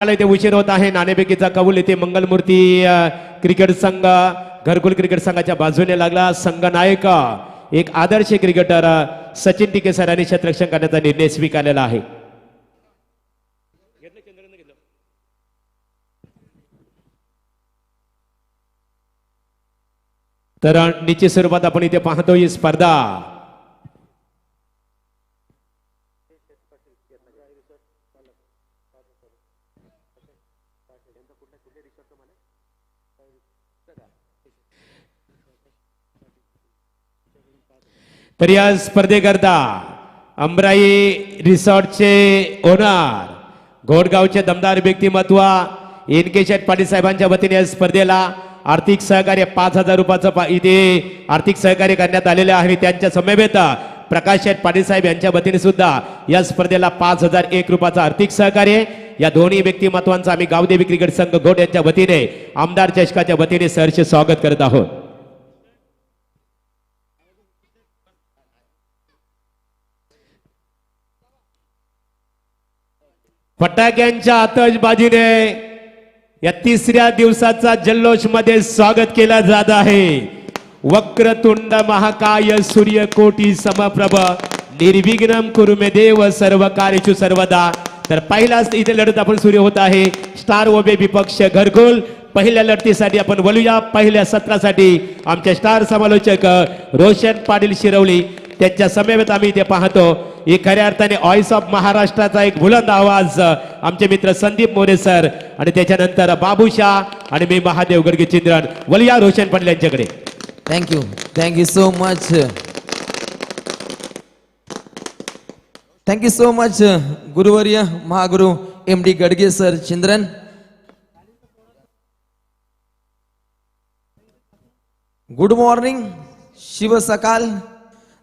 इथे उशीर होत आहे. नाणेफेकीचा कौल इथे मंगलमूर्ती क्रिकेट संघ घरकुल क्रिकेट संघाच्या बाजूने लागला. संघ नायक एक आदर्श क्रिकेटर सचिन टिके सरांनी क्षेत्ररक्षण करण्याचा निर्णय स्वीकारलेला आहे. तर निश्चित स्वरूपात आपण इथे पाहतो ही स्पर्धा तर या स्पर्धेकरता अमराई रिसॉर्टचे ओनर घोडगावचे दमदार व्यक्तिमत्व एनके शेठ पाटील साहेबांच्या वतीने या स्पर्धेला आर्थिक सहकार्य 5,000 रुपयाचं इथे आर्थिक सहकार्य करण्यात आलेले आहे. त्यांच्या समवेत प्रकाश शेठ पाटील साहेब यांच्या वतीने सुद्धा या स्पर्धेला 5,001 रुपयाचं आर्थिक सहकार्य. या दोन्ही व्यक्तिमत्वांचा आम्ही गावदेवी क्रिकेट संघ घोड यांच्या वतीने आमदार चषकाच्या वतीने सहर्ष स्वागत करत आहोत. फटाक्यांच्या आतषबाजीने या तिसऱ्या दिवसाचा जल्लोष मध्ये स्वागत केला जात आहे. वक्रतुंड महाकाय सूर्यकोटी समप्रभ निर्विघ्नम कुरु मे देव सर्व कार्येषु सर्वदा. तर पहिलाच इथे लढत आपण सुरू होत आहे. स्टार ओबे विपक्ष घरकुल. पहिल्या लढतीसाठी आपण बोलूया. पहिल्या सत्रासाठी आमचे स्टार समालोचक रोशन पाटील शिरवली त्यांच्या समवेत आम्ही इथे पाहतो. ही खऱ्या अर्थाने व्हॉइस ऑफ महाराष्ट्राचा एक बुलंद आवाज आमचे मित्र संदीप मोरे सर आणि त्याच्यानंतर बाबूशाह आणि मी महादेव गडगे चिंद्रन. वलिया रोशन पाटील यांच्याकडे. Thank you so much. Thank you so much गुरुवर्य महागुरु MD गडगे सर चिंद्रन. गुड मॉर्निंग शिव सकाळ.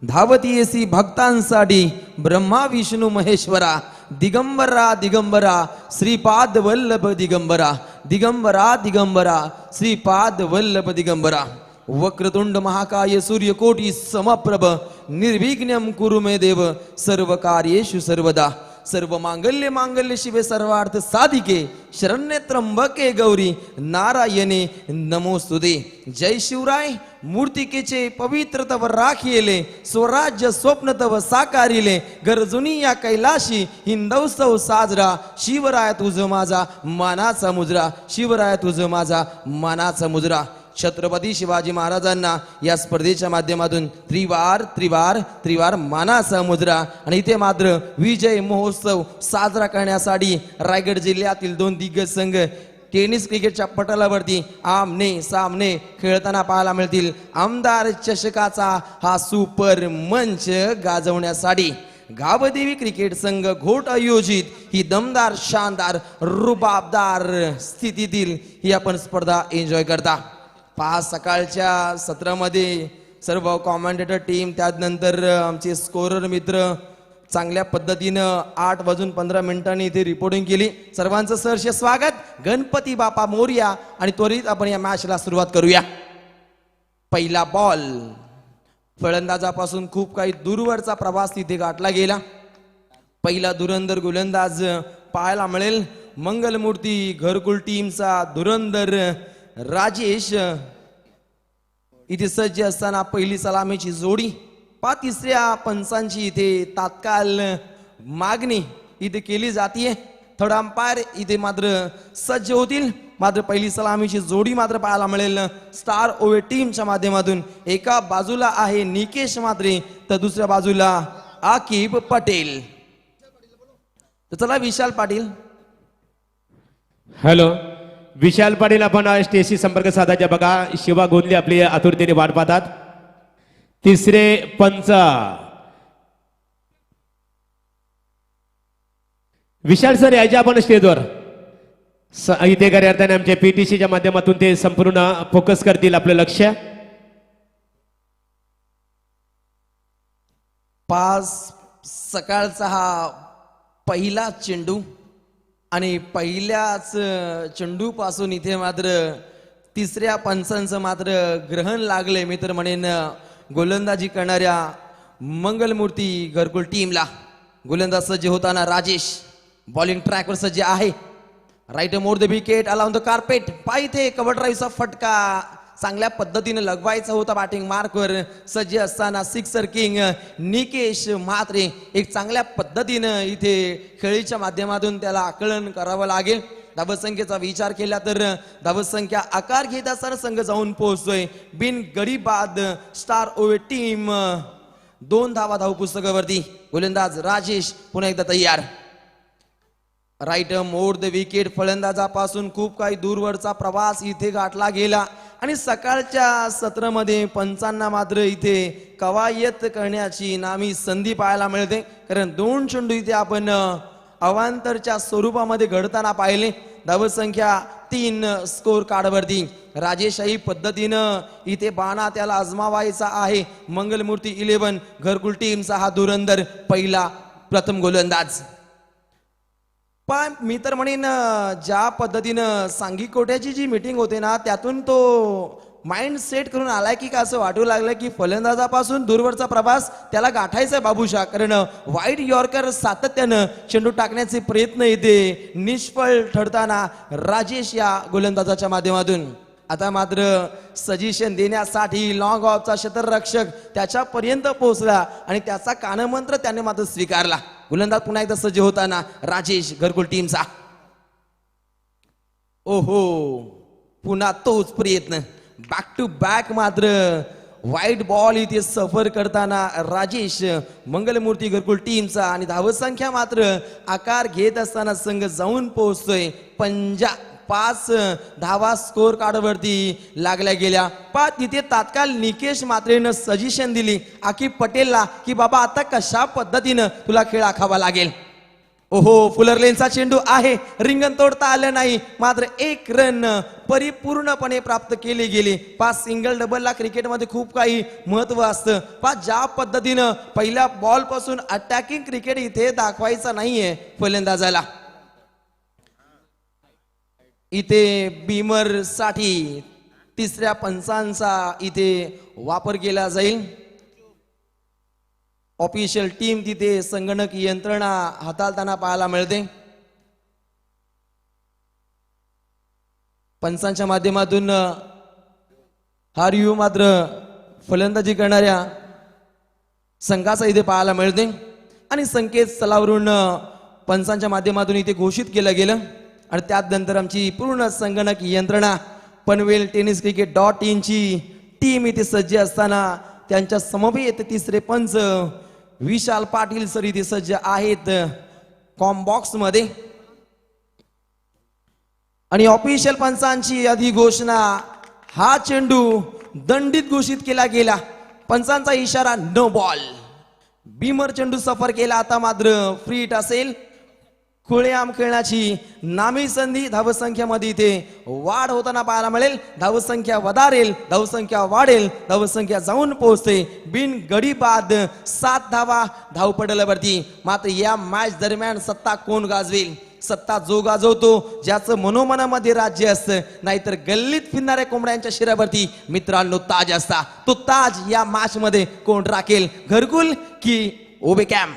धावती येसी भक्तांसाठी ब्रह्मा विष्णू महेश्वरा दिगंबरा दिगंबरा श्रीपाद वल्लभ दिगंबरा दिगंबरा दिगंबरा श्रीपाद वल्लभ दिगंबरा. वक्रतुंड महाकाय सूर्यकोटी समप्रभ निर्विघ्नं कुरु मे देव सर्व कार्येषु सर्वदा. सर्व मांगल्य मांगल्य शिवे सर्वार्थ साधिके शरण्य त्र्यंबके गौरी नारायणे नमोस्तुते. जय शिवराय. मूर्तिकेचे पवित्र तव राखिले स्वराज्य स्वप्न तव साकारिले गरजुनी या कैलाशी हिंदौत्सव साजरा. शिवराय तुझ माझा मानाचा मुजरा. शिवराय तुझ माझा मानाचा मुजरा. छत्रपती शिवाजी महाराजांना या स्पर्धेच्या माध्यमातून त्रिवार त्रिवार त्रिवार मानाचा मुजरा. आणि इथे मात्र विजय महोत्सव साजरा करण्यासाठी रायगड जिल्ह्यातील 2 दिग्गज संघ टेनिस क्रिकेटच्या पटलावरती आमने सामने खेळताना पाहायला मिळतील. आमदार चषकाचा हा सुपर मंच गाजवण्यासाठी गावदेवी क्रिकेट संघ घोट आयोजित ही दमदार शानदार रुबाबदार स्थितीतील ही आपण स्पर्धा एन्जॉय करता. पहा सकाळच्या सत्रामध्ये सर्व कॉमेंटेटर टीम त्यानंतर आमचे स्कोरर मित्र चांगल्या पद्धतीनं 8:15 इथे रिपोर्टिंग केली. सर्वांचं सहर्ष स्वागत. गणपती बाप्पा मोरया. आणि त्वरित आपण या मॅचला सुरुवात करूया. पहिला बॉल. फलंदाजापासून खूप काही दूरवरचा प्रवास तिथे गाठला गेला. पहिला धुरंधर गोलंदाज पाहायला मिळेल. मंगलमूर्ती घरकुल टीमचा धुरंधर राजेश इथे सज्ज असताना पहिली सलामीची जोडी. तिसऱ्या पंचांची इथे तात्काळ मागणी इथे केली जाते. थर्ड अंपायर इथे मात्र सज्ज होतील. मात्र पहिली सलामीची जोडी मात्र पाहायला मिळेल स्टार ओवे टीमच्या माध्यमातून. एका बाजूला आहे निकेश म्हात्रे तर दुसऱ्या बाजूला आकिब पटेल. तर चला विशाल पाटील. हॅलो विशाल पाटील आपण स्टेजशी संपर्क साधायचा. बघा शिवा गोंदले आपली आतुरतेने वाट पाहतात. तिसरे पंच विशाल सर यायचे आपण स्टेजवर. इथे खऱ्या अर्थाने आमच्या PTCच्या माध्यमातून ते संपूर्ण फोकस करतील आपलं लक्ष. 5 सकाळचा हा पहिला चेंडू आणि पहिल्याच चेंडू पासून इथे मात्र तिसऱ्या पंचांचं मात्र ग्रहण लागले. मी तर म्हणेन गोलंदाजी करणाऱ्या मंगलमूर्ती घरकुल टीमला. गोलंदाज सज्ज होताना राजेश बॉलिंग ट्रॅकवर सज्ज आहे. Right more the wicket along the carpet पायथे कव्हर ड्राईव्हचा फटका चांगल्या पद्धतीने लगवायचा होता बॅटिंग मार्कवर सज्ज असताना सिक्सर किंग निकेश म्हात्रे एक चांगल्या पद्धतीनं इथे खेळीच्या माध्यमातून त्याला आकलन करावं लागेल. धावसंख्येचा विचार केला तर धावसंख्या आकार घेत असताना संघ जाऊन पोहोचतोय बिन गडी बाद स्टार ओवे टीम 2 धावा धाव पुस्तकावरती. गोलंदाज राजेश पुन्हा एकदा तयार. राईट मोर द विकेट फलंदाजापासून खूप काही दूरवरचा प्रवास इथे गाठला गेला आणि सकाळच्या सत्रामध्ये पंचांना मात्र इथे कवायत करण्याची नामी संधी पाहायला मिळते. कारण 2 चेंडू इथे आपण अवांतरच्या स्वरूपामध्ये घडताना पाहिले. धावसंख्या 3 स्कोर कार्डवरती. राजेशाही पद्धतीनं इथे बाणा त्याला आजमावायचा आहे. मंगलमूर्ती 11 घरकुल टीमचा हा धुरंधर पहिला प्रथम गोलंदाज. पण मी तर म्हणेन ज्या पद्धतीनं सांघिक कोट्याची जी मीटिंग होते ना त्यातून तो माइंड सेट करून आलाय की का असं वाटू लागलं की फलंदाजापासून दूरवरचा प्रवास त्याला गाठायचा आहे बाबूशा. कारण वाईट यॉर्कर सातत्यानं चेंडू टाकण्याचे प्रयत्न येते निष्फळ ठरताना राजेश या गोलंदाजाच्या माध्यमातून. आता मात्र सजेशन देण्यासाठी लॉंग ऑफचा क्षेत्ररक्षक त्याच्यापर्यंत पोहोचला आणि त्याचा कानमंत्र त्याने मात्र स्वीकारला. गोलंदाज पुन्हा एकदा सज्ज होताना राजेश घरकुल टीमचा. ओहो पुन्हा तोच प्रयत्न बॅक टू बॅक मात्र वाईट बॉल इथे सफर करताना राजेश मंगलमूर्ती घरकुल टीमचा आणि धावसंख्या मात्र आकार घेत असताना संघ जाऊन पोहोचतोय 5 धावा स्कोर कार्डवरती लागल्या गेल्या. तिथे तात्काळ निकेश मात्रेनं सजेशन दिली आकिब पटेलला की बाबा आता कशा पद्धतीनं तुला खेळ आखावा लागेल. ओहो फुलर लेनचा चेंडू आहे रिंगण तोडता आलं नाही मात्र 1 रन परिपूर्णपणे प्राप्त केली गेली. 5 सिंगल डबलला क्रिकेटमध्ये खूप काही महत्व असतं. ज्या पद्धतीनं पहिल्या बॉल पासून अटॅकिंग क्रिकेट इथे दाखवायचं नाहीये फलंदाजाला. इथे बीमर साठी 3ऱ्या पंचांचा इथे वापर केला जाईल. ऑफिशियल टीम तिथे संगणक यंत्रणा हाताळताना पाहायला मिळते. पंचांच्या माध्यमातून हा रिव्ह्यू मात्र फलंदाजी करणाऱ्या संघाचा इथे पाहायला मिळते आणि संकेत स्थळावरून पंचांच्या माध्यमातून इथे घोषित केलं गेलं आणि त्यानंतर आमची पूर्ण संगणक यंत्रणा पनवेल टेनिस क्रिकेट .in ची टीम इथे सज्ज असताना त्यांच्या समवेत 3रे पंच विशाल पाटील सर इथे सज्ज आहेत कॉम्बॉक्स मध्ये आणि ऑफिशियल पंचांची आधी घोषणा. हा चेंडू दंडित घोषित केला गेला. पंचांचा इशारा नो बॉल. बीमर चेंडू सफर केला. आता मात्र फ्री हिट असेल. खुळेआम खेळण्याची नामी संधी. धावसंख्येमध्ये इथे वाढ होताना पाहायला मिळेल. धावसंख्या वधारेल धावसंख्या वाढेल धावसंख्या जाऊन पोहोचते बिन गडी बाद 7 धावा धावपटलावरती. मात्र या मॅच दरम्यान सत्ता कोण गाजवेल. सत्ता जो गाजवतो ज्याचं मनोमनामध्ये राज्य असतं नाहीतर गल्लीत फिरणाऱ्या कोंबड्यांच्या शिरावरती मित्रांनो ताज असता. तो ताज या मॅच मध्ये कोण राखेल घरकुल की ओबे कॅम्प.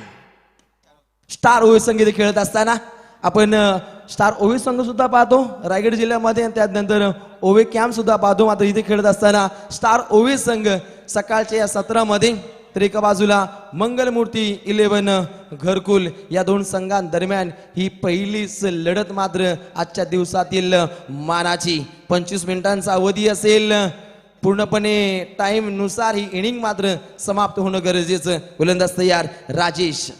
स्टार ओवी संघ इथे खेळत असताना आपण स्टार ओवी संघ सुद्धा पाहतो रायगड जिल्ह्यामध्ये आणि त्यानंतर ओवे कॅम्प सुद्धा पाहतो. मात्र इथे खेळत असताना स्टार ओवी संघ सकाळच्या या सत्रामध्ये तर एका बाजूला मंगलमूर्ती 11 घरकुल या 2 संघांदरम्यान ही पहिलीच लढत मात्र आजच्या दिवसातील मानाची. 25 मिनिटांचा अवधी असेल. पूर्णपणे टाइम नुसार ही इनिंग मात्र समाप्त होणं गरजेचं. गोलंदाज तयार राजेश.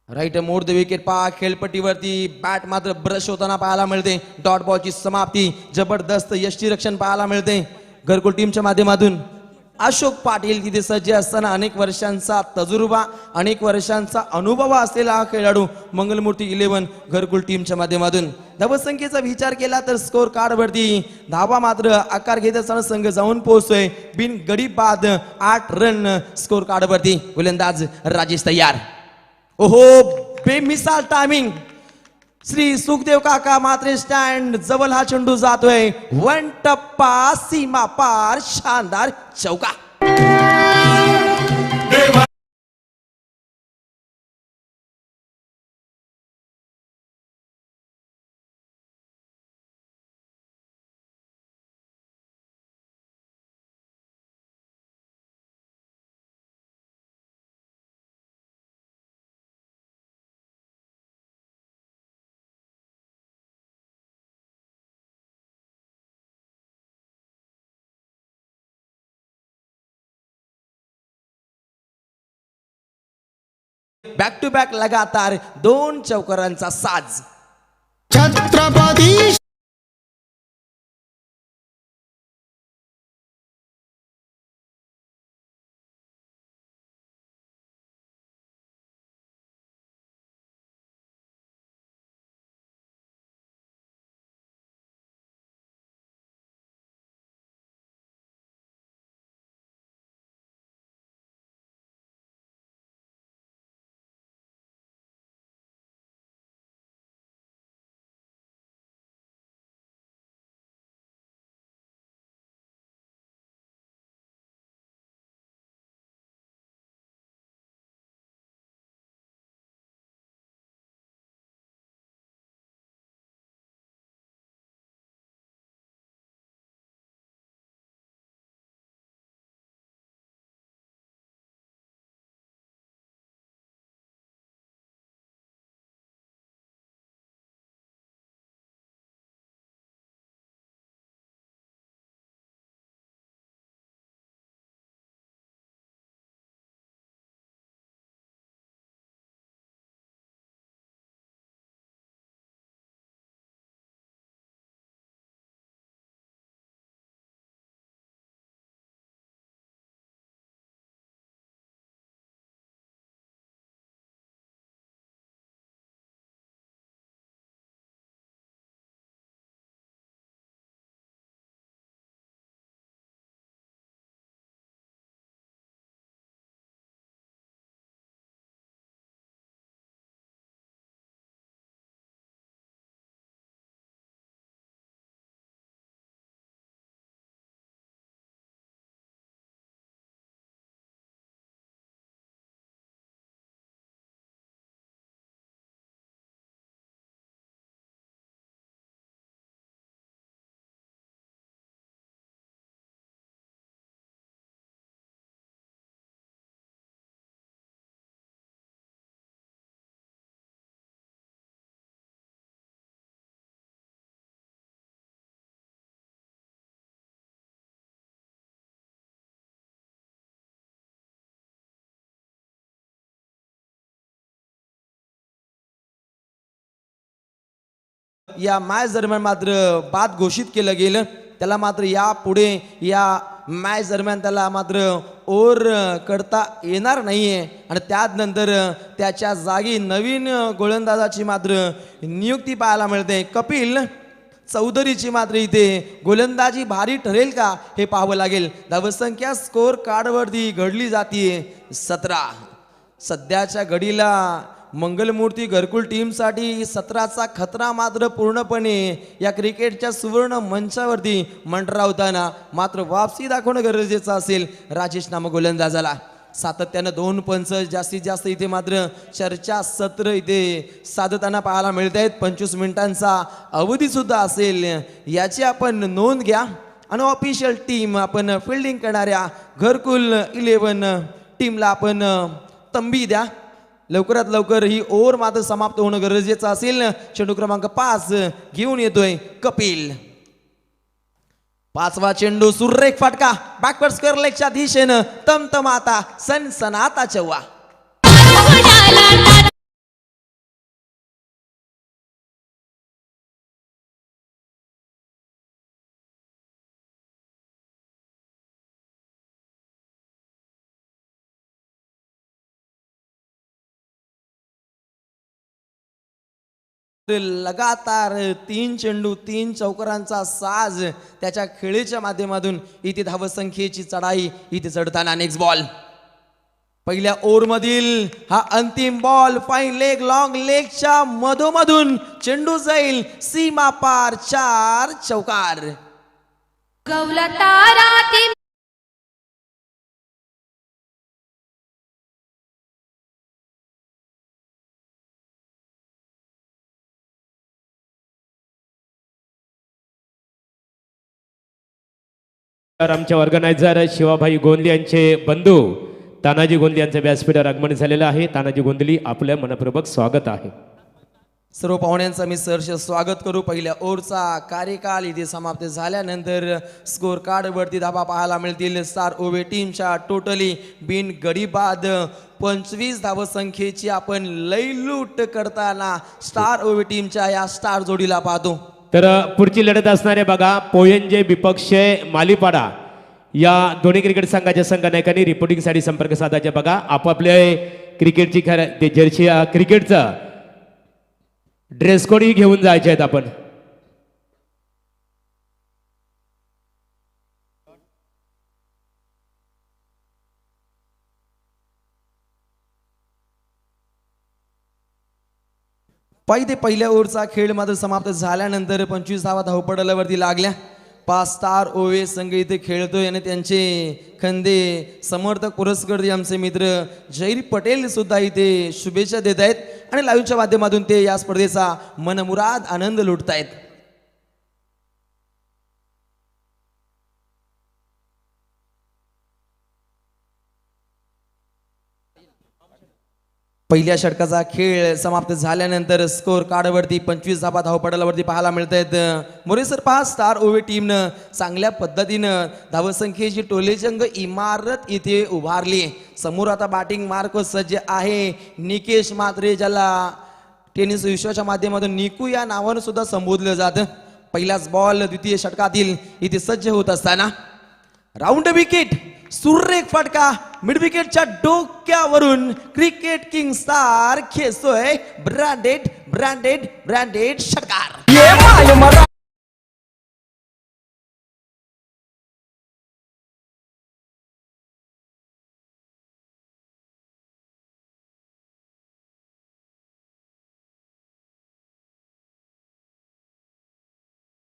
राईट मोर द विकेट खेळपट्टीवरती बॅट मात्र ब्रश होताना पाहायला मिळते. डॉट बॉलची समाप्ती. जबरदस्त यष्टीरक्षण पाहायला मिळते घरकुल टीमच्या माध्यमातून. अशोक पाटील तिथे सज्ज असताना अनेक वर्षांचा तजुर्बा अनेक वर्षांचा अनुभव असलेला हा खेळाडू मंगलमूर्ती 11 घरकुल टीमच्या माध्यमातून. धावसंख्येचा विचार केला तर स्कोर कार्डवरती धावा मात्र आकार घेत असताना संघ जाऊन पोहोचतोय बिन गडी बाद 8 रन स्कोर कार्डवरती. गोलंदाज राजेश तयार. ओहो बेमिसाल टायमिंग. श्री सुखदेव काका मात्रे स्टँड जवळ हा चेंडू जातोय. 1 टप्पा सीमा पार शानदार चौका. बॅक टू बॅक लगातार 2 चौकारांचा साज. छत्रपती या मॅच दरम्यान मात्र बाद घोषित केलं गेलं. त्याला मात्र यापुढे या मॅच दरम्यान त्याला मात्र ओर करता येणार नाहीये आणि त्यानंतर त्याच्या जागी नवीन गोलंदाजाची मात्र नियुक्ती पाहायला मिळते. कपिल चौधरीची मात्र इथे गोलंदाजी भारी ठरेल का हे पाहावं लागेल. धावसंख्या स्कोर कार्डवरती घडली जातीये 17. सध्याच्या घडीला मंगलमूर्ती घरकुल टीमसाठी 17चा खतरा मात्र पूर्णपणे या क्रिकेटच्या सुवर्ण मंचावरती मंडरावताना मात्र वापसी दाखवणं गरजेचं असेल राजेश नामक गोलंदाजाला. सातत्यानं 2 पंच जास्तीत जास्त इथे मात्र चर्चा सत्र इथे साधताना पाहायला मिळत आहेत. 25 मिनिटांचा अवधी सुद्धा असेल याची आपण नोंद घ्या. अनऑफिशियल टीम आपण फिल्डिंग करणाऱ्या घरकुल 11 टीमला आपण तंबी द्या. लवकरात लवकर ही ओव्हर मात्र समाप्त होणं गरजेचं असेल. चेंडू क्रमांक 5 घेऊन येतोय कपिल. 5वा चेंडू सुरेख फटका बॅकवर्ड स्क्वेअर लेगच्या दिशेनं तमतमाता सनसनाता चव्हा. लगातार 3 चेंडू 3 चौकारांचा साज त्याच्या खेळीच्या माध्यमातून इथे धावसंख्येची चढाई इथे चढताना. नेक्स्ट बॉल पहिल्या ओव्हर मधील हा अंतिम बॉल फाईन लेग लॉंग लेगच्या मधोमधून चेंडू जाईल सीमा पार 4 चौकार. तर आमच्या ऑर्गनायझर शिवाभाई गोंदली यांचे बंधू तानाजी गोंदली यांचं व्यासपीठावर आगमन झालेलं आहे. तानाजी गोंदली आपलं मनपूर्वक स्वागत आहे. सर्व पाहुण्यांचा मी सहर्ष स्वागत करू. पहिल्या ओव्हरचा कार्यकाल इथे समाप्त झाल्यानंतर स्कोर कार्डवरती धावा पाहायला मिळतील. स्टार ओव्हे टीमच्या टोटली बिन गडी बाद 25 धावसंख्येची आपण लयलूट करताना स्टार ओवी टीमच्या या स्टार जोडीला पाहतो. तर पुढची लढत असणारे बघा पोयंजे विपक्षे मालीपाडा या दोन्ही क्रिकेट संघाच्या संघनायकांनी रिपोर्टिंगसाठी संपर्क साधायचे बघा. आपापले क्रिकेटची ते जर्सी क्रिकेटचं ड्रेस कोडही घेऊन जायचे आहेत आपण. पहिल्या ओव्हरचा खेळ मात्र समाप्त झाल्यानंतर 25 धावा धावपडालावरती लागल्या. 5 स्टार ओवे संघ इथे खेळतोय आणि त्यांचे खंदे समर्थक पुरस्कृत आमचे मित्र जैर पटेल सुद्धा इथे शुभेच्छा देत आहेत आणि लाईव्हच्या माध्यमातून ते या स्पर्धेचा मनमुराद आनंद लुटतायत. पहिल्या षटकाचा खेळ समाप्त झाल्यानंतर स्कोर कार्डवरती 25 धावा धावपडालावरती पाहायला मिळत आहेत. मोरेसर 5 स्टार ओव्हे टीमनं चांगल्या पद्धतीनं धावसंख्येची टोलेजंग इमारत इथे उभारली. समोर आता बॅटिंग मार्क सज्ज आहे. निकेश मात्रे, ज्याला टेनिस विश्वाच्या माध्यमातून निकू या नावानं सुद्धा संबोधलं जातं, पहिलाच बॉल द्वितीय षटकातील इथे सज्ज होत असताना राऊंड विकेट, सुरेख फटका मिड विकेटच्या डोक्यावरून क्रिकेट किंग स्टार खेचतोय ब्रँडेड षटकार.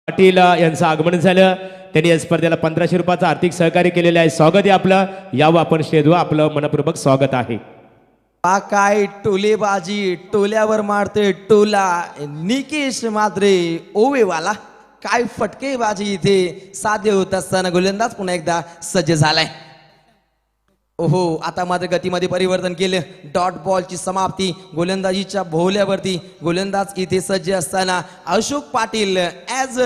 पाटील यांचं आगमन झालं. त्यांनी या स्पर्धेला 1500 रुपयाचं आर्थिक सहकार्य केलेलं आहे. स्वागत आहे आपलं. यावं आपण शेदू, आपलं मनपूर्वक स्वागत आहे. काय टोलेबाजी, टोल्यावर मारते टोला निकेश मात्रे ओवेवाला. काय फटकेबाजी इथे साध्य होत असताना गोलंदाज पुन्हा एकदा सज्ज झालाय. ओहो, आता मात्र गतीमध्ये परिवर्तन केलं. डॉट बॉलची समाप्ती गोलंदाजीच्या भोवल्यावरती. गोलंदाज इथे सज्ज असताना अशोक पाटील ॲज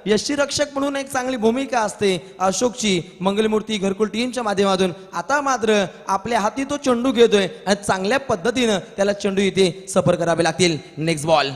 यष्टीरक्षक म्हणून एक चांगली भूमिका असते अशोकची मंगलमूर्ती घरकुल टीमच्या माध्यमातून. आता मात्र आपल्या हाती तो चेंडू घेतोय आणि चांगल्या पद्धतीनं त्याला चेंडू इथे सफर करावे लागतील. नेक्स्ट बॉल,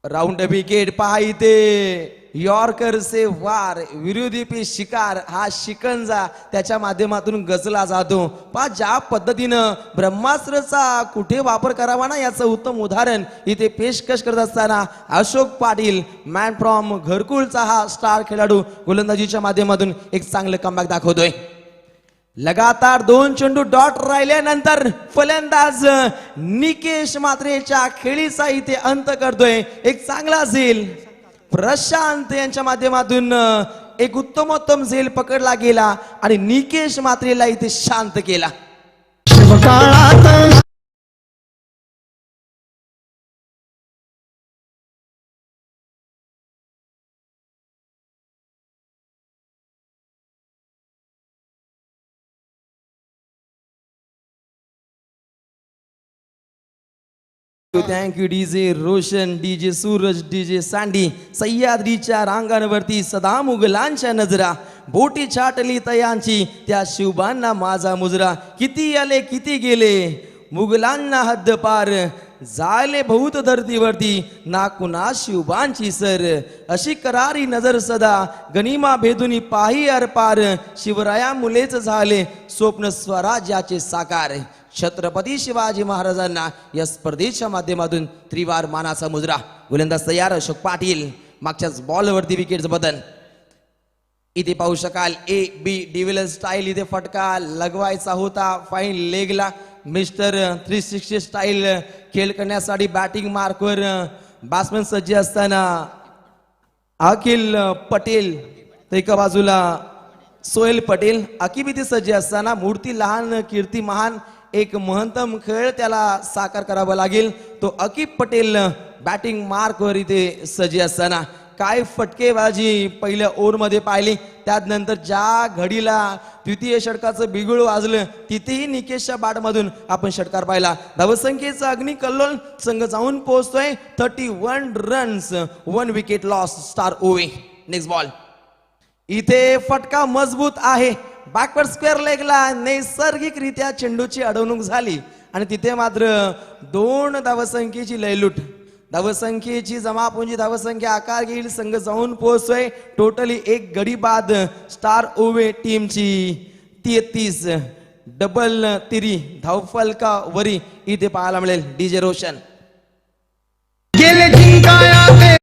राऊंड विकेट पहा इथे. यॉर्कर से वार, विरोधी पे शिकार, हा शिकंजा त्याच्या माध्यमातून गजला जातो. पहा ज्या पद्धतीनं ब्रह्मास्त्राचा कुठे वापर करावा ना याचं उत्तम उदाहरण इथे पेशकश करत असताना अशोक पाटील मॅन फ्रॉम घरकुलचा हा स्टार खेळाडू गोलंदाजीच्या माध्यमातून एक चांगलं कमबॅक दाखवतोय. लगातार 2 चेंडू डॉट राहिल्यानंतर फलंदाज निकेश मात्रेच्या खेळीचा इथे अंत करतोय. एक चांगला झेल प्रशांत यांच्या माध्यमातून एक उत्तमोत्तम झेल पकडला गेला आणि निकेश मात्रेला इथे शांत केला. Thank you DJ Roshan, DJ Suraj, DJ sandy. सह्याद्रीच्या रांगांवरती सदा मुघलांच्या नजरा, बोटी छाटली तयांची त्या शिवबांना माझा मुजरा. किती आले किती गेले मुघलांना हद्द पार, जाले बहुत धरतीवरती ना कुणा शिवबांची सर. अशी करारी नजर सदा गनिमा भेदुनी पाही अरपार, शिवराया मुलेच झाले स्वप्न स्वराज्याचे साकार. छत्रपती शिवाजी महाराजांना या स्पर्धेच्या माध्यमातून त्रिवार मानाचा मुजरा. गोलंदाज तयार अशोक पाटील. मागच्याच बॉलवरती विकेटचं बदल इथे पाहू शकाल. ए बी डिव्हिलर स्टाईल इथे फटका लगवायचा होता फाईन लेगला. मिस्टर 360 स्टाईल खेळ करण्यासाठी बॅटिंग मार्कवर बॅट्समॅन सज्ज असताना अखिल पटेल, तर एका बाजूला सोहेल पटेल. अकिब इथे सज्ज असताना मूर्ती लहान कीर्ती महान, एक महत्तम खेळ त्याला साकार करावा लागेल. तो अकिब पटेल बॅटिंग मार्कवर इथे सज्ज असताना काय फटकेबाजी पहिल्या ओव्हरमध्ये पाहिली. त्यानंतर ज्या घडीला द्वितीय षटकाचं बिगुळ वाजलं तिथेही निकेशच्या बॅटमधून आपण षटकार पाहिला. धावसंख्येचा अग्नी कल्लोळ संघ जाऊन पोहोचतोय 31 रन्स, 1 विकेट लॉस स्टार ओवे. नेक्स्ट बॉल इथे फटका मजबूत आहे. बॅकवर्ड स्क्वेअर लेगला नैसर्गिकरित्या चेंडूची अडवणूक झाली आणि तिथे मात्र 2 धावसंख्येची लयलूट. धावसंख्येची जमापुंजी धावसंख्या आकार घेईल. संघ जाऊन पोहोचतोय टोटली 1 गडी बाद स्टार ओवे टीमची 33 डबल तिरी धावफलकावरी इथे पाहायला मिळेल. डीजे रोशन गेले जिंकाया ते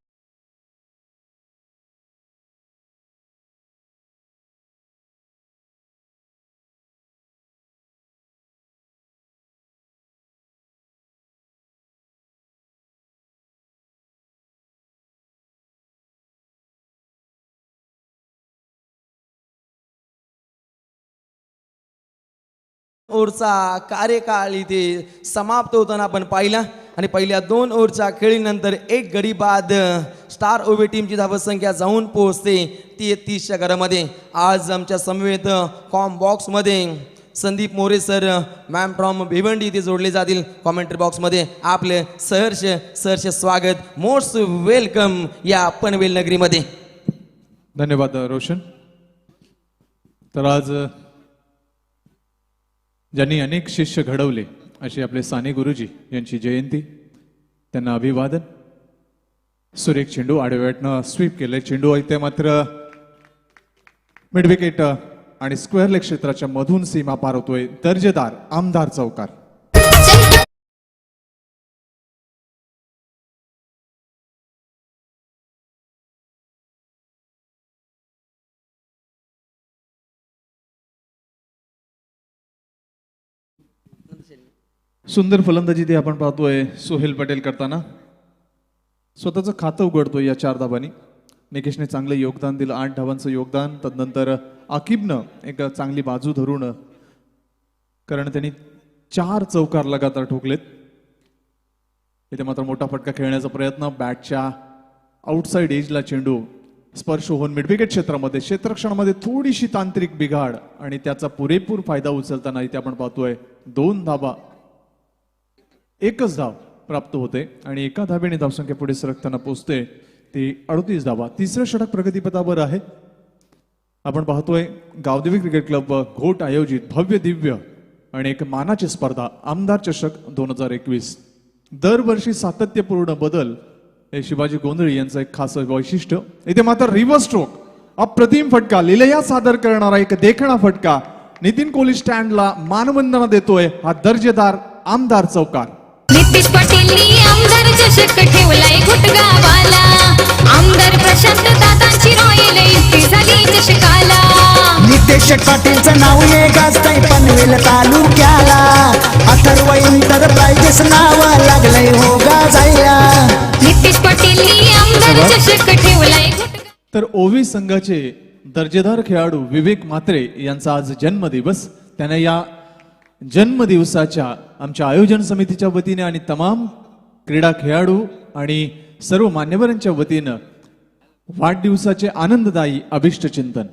ओव्हरचा कार्यकाळ इथे समाप्त होताना आपण पाहिला आणि पहिल्या 2 ओव्हरच्या खेळीनंतर 1 गडी बाद स्टार ओवे टीमची धावसंख्या जाऊन पोहोचते 33च्या घरामध्ये. आज आमच्या समवेत कॉम बॉक्समध्ये Sandeep More sir ma'am from Bhiwandi इथे जोडले जातील. कॉमेंट्री बॉक्समध्ये आपले सहर्ष स्वागत. मोस्ट वेलकम या पनवेल नगरीमध्ये. धन्यवाद रोशन. तर आज ज्यांनी अनेक शिष्य घडवले असे आपले साने गुरुजी यांची जयंती, त्यांना अभिवादन. सुरेख चेंडू आडव्याटनं स्वीप केले. चेंडू इथे मात्र मिड विकेट आणि स्क्वेअर लेग क्षेत्राच्या मधून सीमा पार होतोय. दर्जेदार आमदार चौकार. सुंदर फलंदाजी ते आपण पाहतोय सोहेल पटेल करताना. स्वतःचं खातं उघडतोय या 4 धाबांनी. निकेशने चांगलं योगदान दिलं, 8 धावांचं योगदान. तदनंतर आकिबनं एक चांगली बाजू धरून, कारण त्यांनी 4 चौकार लगातार ठोकलेत. इथे मात्र मोठा फटका खेळण्याचा प्रयत्न. बॅटच्या आउटसाइड एजला चेंडू स्पर्श होऊन मिडविकेट क्षेत्रामध्ये, क्षेत्ररक्षणामध्ये थोडीशी तांत्रिक बिघाड आणि त्याचा पुरेपूर फायदा उचलताना इथे आपण पाहतोय 2 धाबा, 1च धाव प्राप्त होते आणि 1 धाब्याने धावसंख्या पुढे सरकताना पोहोचते ती 38 धावा. 3रं षटक प्रगतीपथावर आहे. आपण पाहतोय गावदेवी क्रिकेट क्लब घोट आयोजित भव्य दिव्य आणि एक मानाची स्पर्धा आमदार चषक 2021. दरवर्षी सातत्यपूर्ण बदल हे शिवाजी गोंधळी यांचं एक खास वैशिष्ट्य. इथे मात्र रिव्हर्स स्ट्रोक, अप्रतिम फटका, लिलया सादर करणारा एक देखणा फटका. नितीन कोहली स्टँडला मानवंदना देतोय. हा दर्जेदार आमदार चौकार. नितीश पाटीलनी आमदार चषक ठेवलाय घोटगावाला. आमदार प्रशांत दादांची रॉयल एंट्री झाली चषकाला. नितेश पाटीलचं नाव ये गाजतंय पनवेल तालुक्याला. अथर्व एंटरप्राइजेस नाव लागलंय हो गाजायला. नितीश पाटीलनी आमदार चषक ठेवलाय तर ओवी संघाचे दर्जेदार खेळाडू विवेक म्हात्रे यांचा आज जन्मदिवस. त्यांना या जन्मदिवसाच्या आमच्या आयोजन समितीच्या वतीने आणि तमाम क्रीडा खेळाडू आणि सर्व मान्यवरांच्या वतीनं वाढदिवसाचे आनंददायी अभिष्ट चिंतन.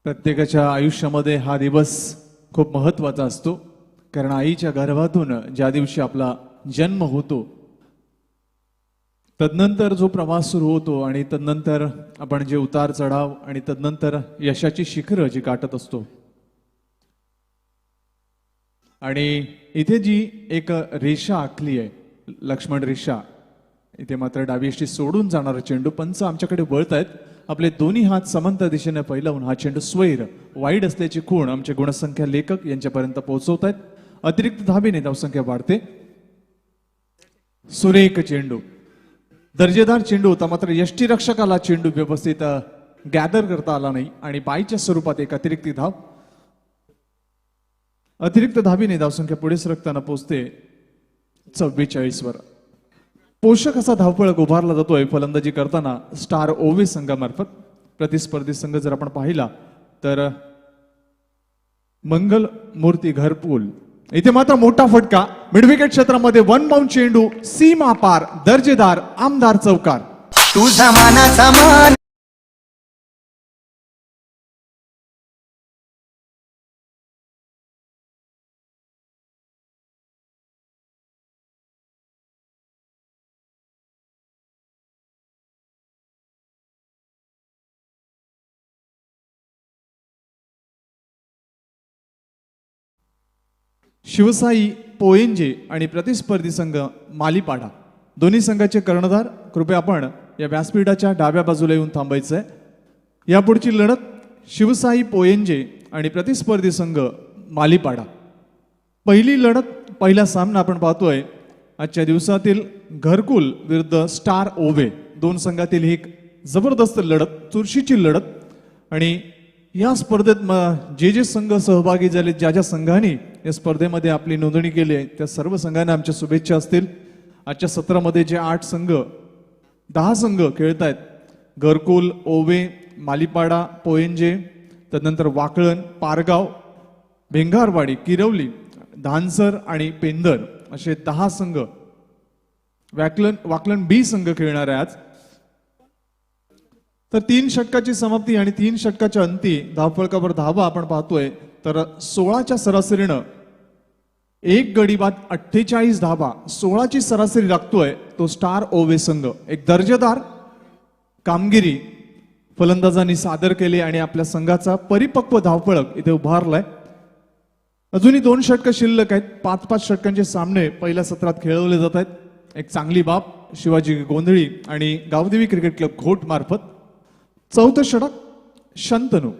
प्रत्येकाच्या आयुष्यामध्ये हा दिवस खूप महत्वाचा असतो, कारण आईच्या गर्भातून ज्या दिवशी आपला जन्म होतो तदनंतर जो प्रवास सुरू होतो आणि तदनंतर आपण जे उतार चढाव आणि तदनंतर यशाची शिखरं जी गाठत असतो. आणि इथे जी एक रेषा आखली आहे, लक्ष्मण रेषा, इथे मात्र डावी यष्टी सोडून जाणारा चेंडू. पंच आमच्याकडे वळत आहेत. आपले दोन्ही हात समंत दिशेने फैलावून हा चेंडू स्वैर वाईड असल्याची खूण आमचे गुणसंख्या लेखक यांच्यापर्यंत पोहोचवत आहेत. अतिरिक्त धाबेने धावसंख्या वाढते. सुरेख चेंडू, दर्जेदार चेंडू होता, मात्र यष्टीरक्षकाला चेंडू व्यवस्थित गॅदर करता आला नाही आणि बाईच्या स्वरूपात एक अतिरिक्त धाव. अतिरिक्त धाबीने धावसंख्या पुढे सरकताना पोहोचते 44 वर. पोषक असा धावपळक उभारला जातोय फलंदाजी करताना स्टार ओवे संघामार्फत. प्रतिस्पर्धी संघ जर आपण पाहिला तर मंगल मूर्ती घरपूल. इथे मात्र मोठा फटका, मिडविकेट क्षेत्रामध्ये 1 बाउंड चेंडू, सीमा पार, दर्जेदार आमदार चौकार. तुझा मानाचा मान शिवसाई पोयंजे आणि प्रतिस्पर्धी संघ मालीपाडा. दोन्ही संघाचे कर्णधार कृपया आपण या व्यासपीठाच्या डाव्या बाजूला येऊन थांबायचं आहे. यापुढची लढत शिवसाई पोयंजे आणि प्रतिस्पर्धी संघ मालीपाडा. पहिली लढत, पहिला सामना आपण पाहतोय आजच्या दिवसातील घरकुल विरुद्ध स्टार ओवे. दोन संघातील एक जबरदस्त लढत, चुरशीची लढत. आणि या स्पर्धेत जे संघ सहभागी झाले, ज्या संघांनी या स्पर्धेमध्ये आपली नोंदणी केली आहे त्या सर्व संघांना आमच्या शुभेच्छा असतील. आजच्या सत्रामध्ये जे 10 संघ खेळत आहेत, घरकुल, ओवे, मालीपाडा, पोयंजे, तदनंतर वाकळण, पारगाव, भेंगारवाडी, किरवली, धानसर आणि पेंदर असे 10 संघ, वाकलन बी संघ खेळणार आहे आज. तर 3 षटकाची समाप्ती आणि 3 षटकाच्या अंती धावफलकावर धावा आपण पाहतोय. तर 16च्या सरासरीनं एक गडी बाद 48 धावा 16ची सरासरी राखतोय तो स्टार ओवे संघ. एक दर्जेदार कामगिरी फलंदाजांनी सादर केली आणि आपल्या संघाचा परिपक्व धावफलक इथे उभारलाय. अजूनही 2 षटकं शिल्लक आहेत. 5-5 षटकांचे सामने पहिल्या सत्रात खेळवले जात आहेत. एक चांगली बाब शिवाजी गोंधळी आणि गावदेवी क्रिकेट क्लब घोट मार्फत. 4थं षटक शंतनू.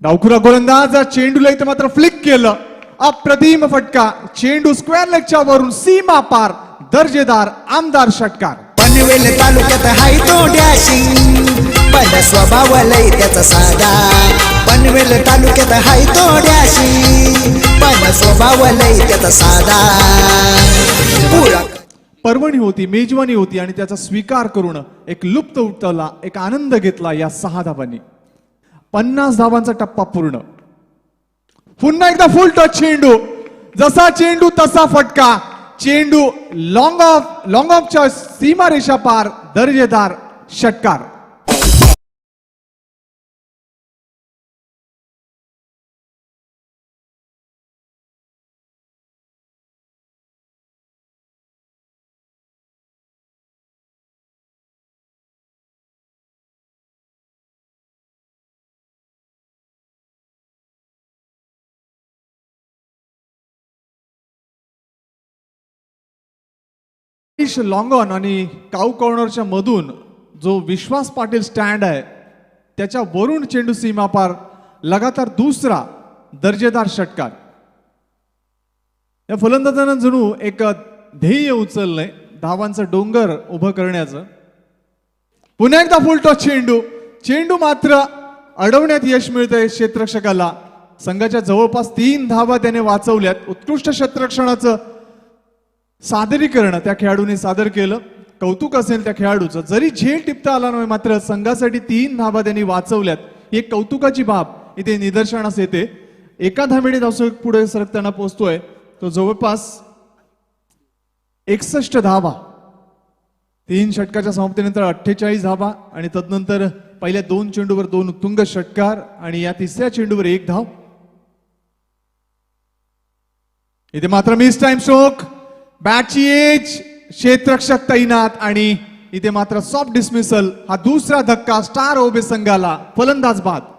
डावखुरा गोलंदाज चेंडूला इथे मात्र फ्लिक केलं. अप्रतिम फटका, चेंडू स्क्वेअर लेगच्या वरून सीमा पार, दर्जेदार आमदार षटकार. पनवेल तालुक्यात हाय तो डॅशिंग, पण स्वभाव लय त्याचा साधा. पनवेल तालुक्यात हाय तो डॅशिंग, पण स्वभाव लय त्याचा साधा. पुरा पर्वणी होती, मेजवानी होती आणि त्याचा स्वीकार करून एक लुप्त उठवला, एक आनंद घेतला या 6 धावांनी. 50 धावांचा टप्पा पूर्ण. पुन्हा एकदा फुल टच चेंडू, जसा चेंडू तसा फटका. चेंडू लॉंग ऑफच्या सीमारेषा पार, दर्जेदार षटकार. लॉंग ऑन आणि काऊ कॉर्नरच्या मधून जो विश्वास पाटील स्टँड आहे त्याच्या वरून चेंडू सीमा पार, लगातार दुसरा दर्जेदार षटकार. या फलंदाजांना जणू एक ध्येय उचललंय, धावांचं डोंगर उभं करण्याचं. पुन्हा एकदा फुल टॉस चेंडू, चेंडू मात्र अडवण्यात यश मिळतंय क्षेत्ररक्षकाला. संघाच्या जवळपास 3 धावा त्याने वाचवल्यात. उत्कृष्ट क्षेत्ररक्षणाचं सादरीकरण त्या खेळाडूने सादर केलं. कौतुक असेल त्या खेळाडूचं. जरी झेल टिपता आला नाही मात्र संघासाठी 3 धावा त्यांनी वाचवल्यात. ही एक कौतुकाची बाब इथे निदर्शनास येते. एका धावेने धावसंख पुढे सरकताना पोहोचतोय तो जवळपास 61 धावा. 3 षटकाच्या समाप्तीनंतर 48 धावा आणि तदनंतर पहिल्या 2 चेंडूवर 2 उत्तुंग षटकार आणि या 3ऱ्या चेंडूवर 1 धाव. इथे मात्र मिस टाइम स्ट्रोक, बॅटची एज, क्षेत्ररक्षक तैनात आणि इथे मात्र सॉफ्ट डिसमिसल. हा दुसरा धक्का स्टार ओबे संघाला. फलंदाज बाद.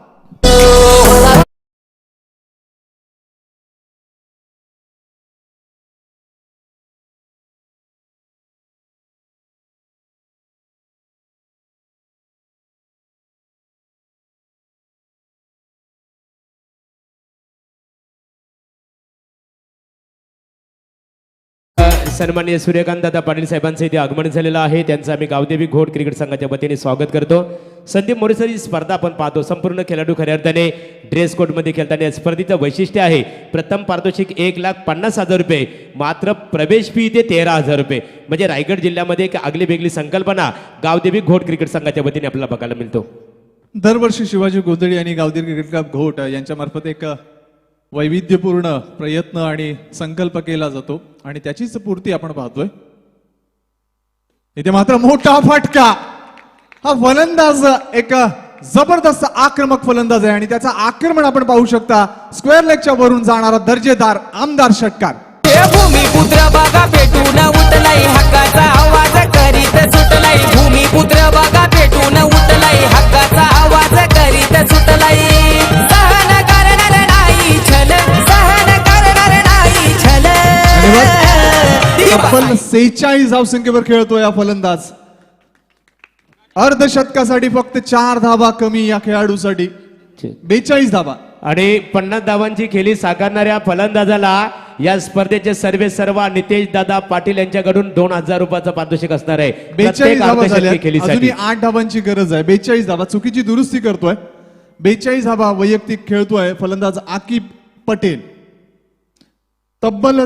सन्माननीय सूर्यकांत दादा पाटील साहेबांचं इथे आगमन झालेलं आहे. त्यांचं आम्ही गावदेवी घोट क्रिकेट संघाच्या वतीने स्वागत करतो. संदीप मोरेसर ही स्पर्धा आपण पाहतो. संपूर्ण खेळाडू खऱ्या अर्थाने ड्रेस कोडमध्ये खेळताना या स्पर्धेचं वैशिष्ट्य आहे प्रथम पारितोषिक 1,50,000 रुपये, मात्र प्रवेश फी इथे 13,000 रुपये. म्हणजे रायगड जिल्ह्यामध्ये एक आगली वेगळी संकल्पना गावदेवी घोट क्रिकेट संघाच्या वतीने आपल्याला बघायला मिळतो. दरवर्षी शिवाजी गोंधळी आणि गावदेवी क्रिकेट क्लब घोट यांच्या मार्फत एक वैविध्यपूर्ण प्रयत्न आणि संकल्प केला जातो आणि त्याचीच पूर्ती आपण पाहतोय. इथे मात्र मोठा फटका. हा फलंदाज एक जबरदस्त आक्रमक फलंदाज आहे आणि त्याचा आक्रमण आपण पाहू शकता. स्क्वेअर लेगच्या वरून जाणारा दर्जेदार आमदार षटकार. भूमिपुत्र बघा पेटून उठलाई, हक्काचा आवाज करीत सुटलाई. भूमिपुत्र बघा पेटून उठलाई, हक्काचा आवाज करीत सुटलाई. सहन करणार नाही छल, सहन तब्बल 46 धावसंख्येवर खेळतोय हा फलंदाज. अर्धशतकासाठी फक्त 4 धावा कमी या खेळाडूसाठी. 42 धावा. आणि 50 धावांची खेळी साकारणाऱ्या फलंदाजाला या स्पर्धेचे सर्व नितेश दादा पाटील यांच्याकडून 2000 रुपयाचा पारितोषिक असणार आहे. 42 धावा झाल्या. अर्धशतकी खेळीसाठी. अजूनही 8 धावांची गरज आहे. 42 धावा. चुकीची दुरुस्ती करतोय. 42 धावा वैयक्तिक खेळतोय फलंदाज आकिब पटेल. तब्बल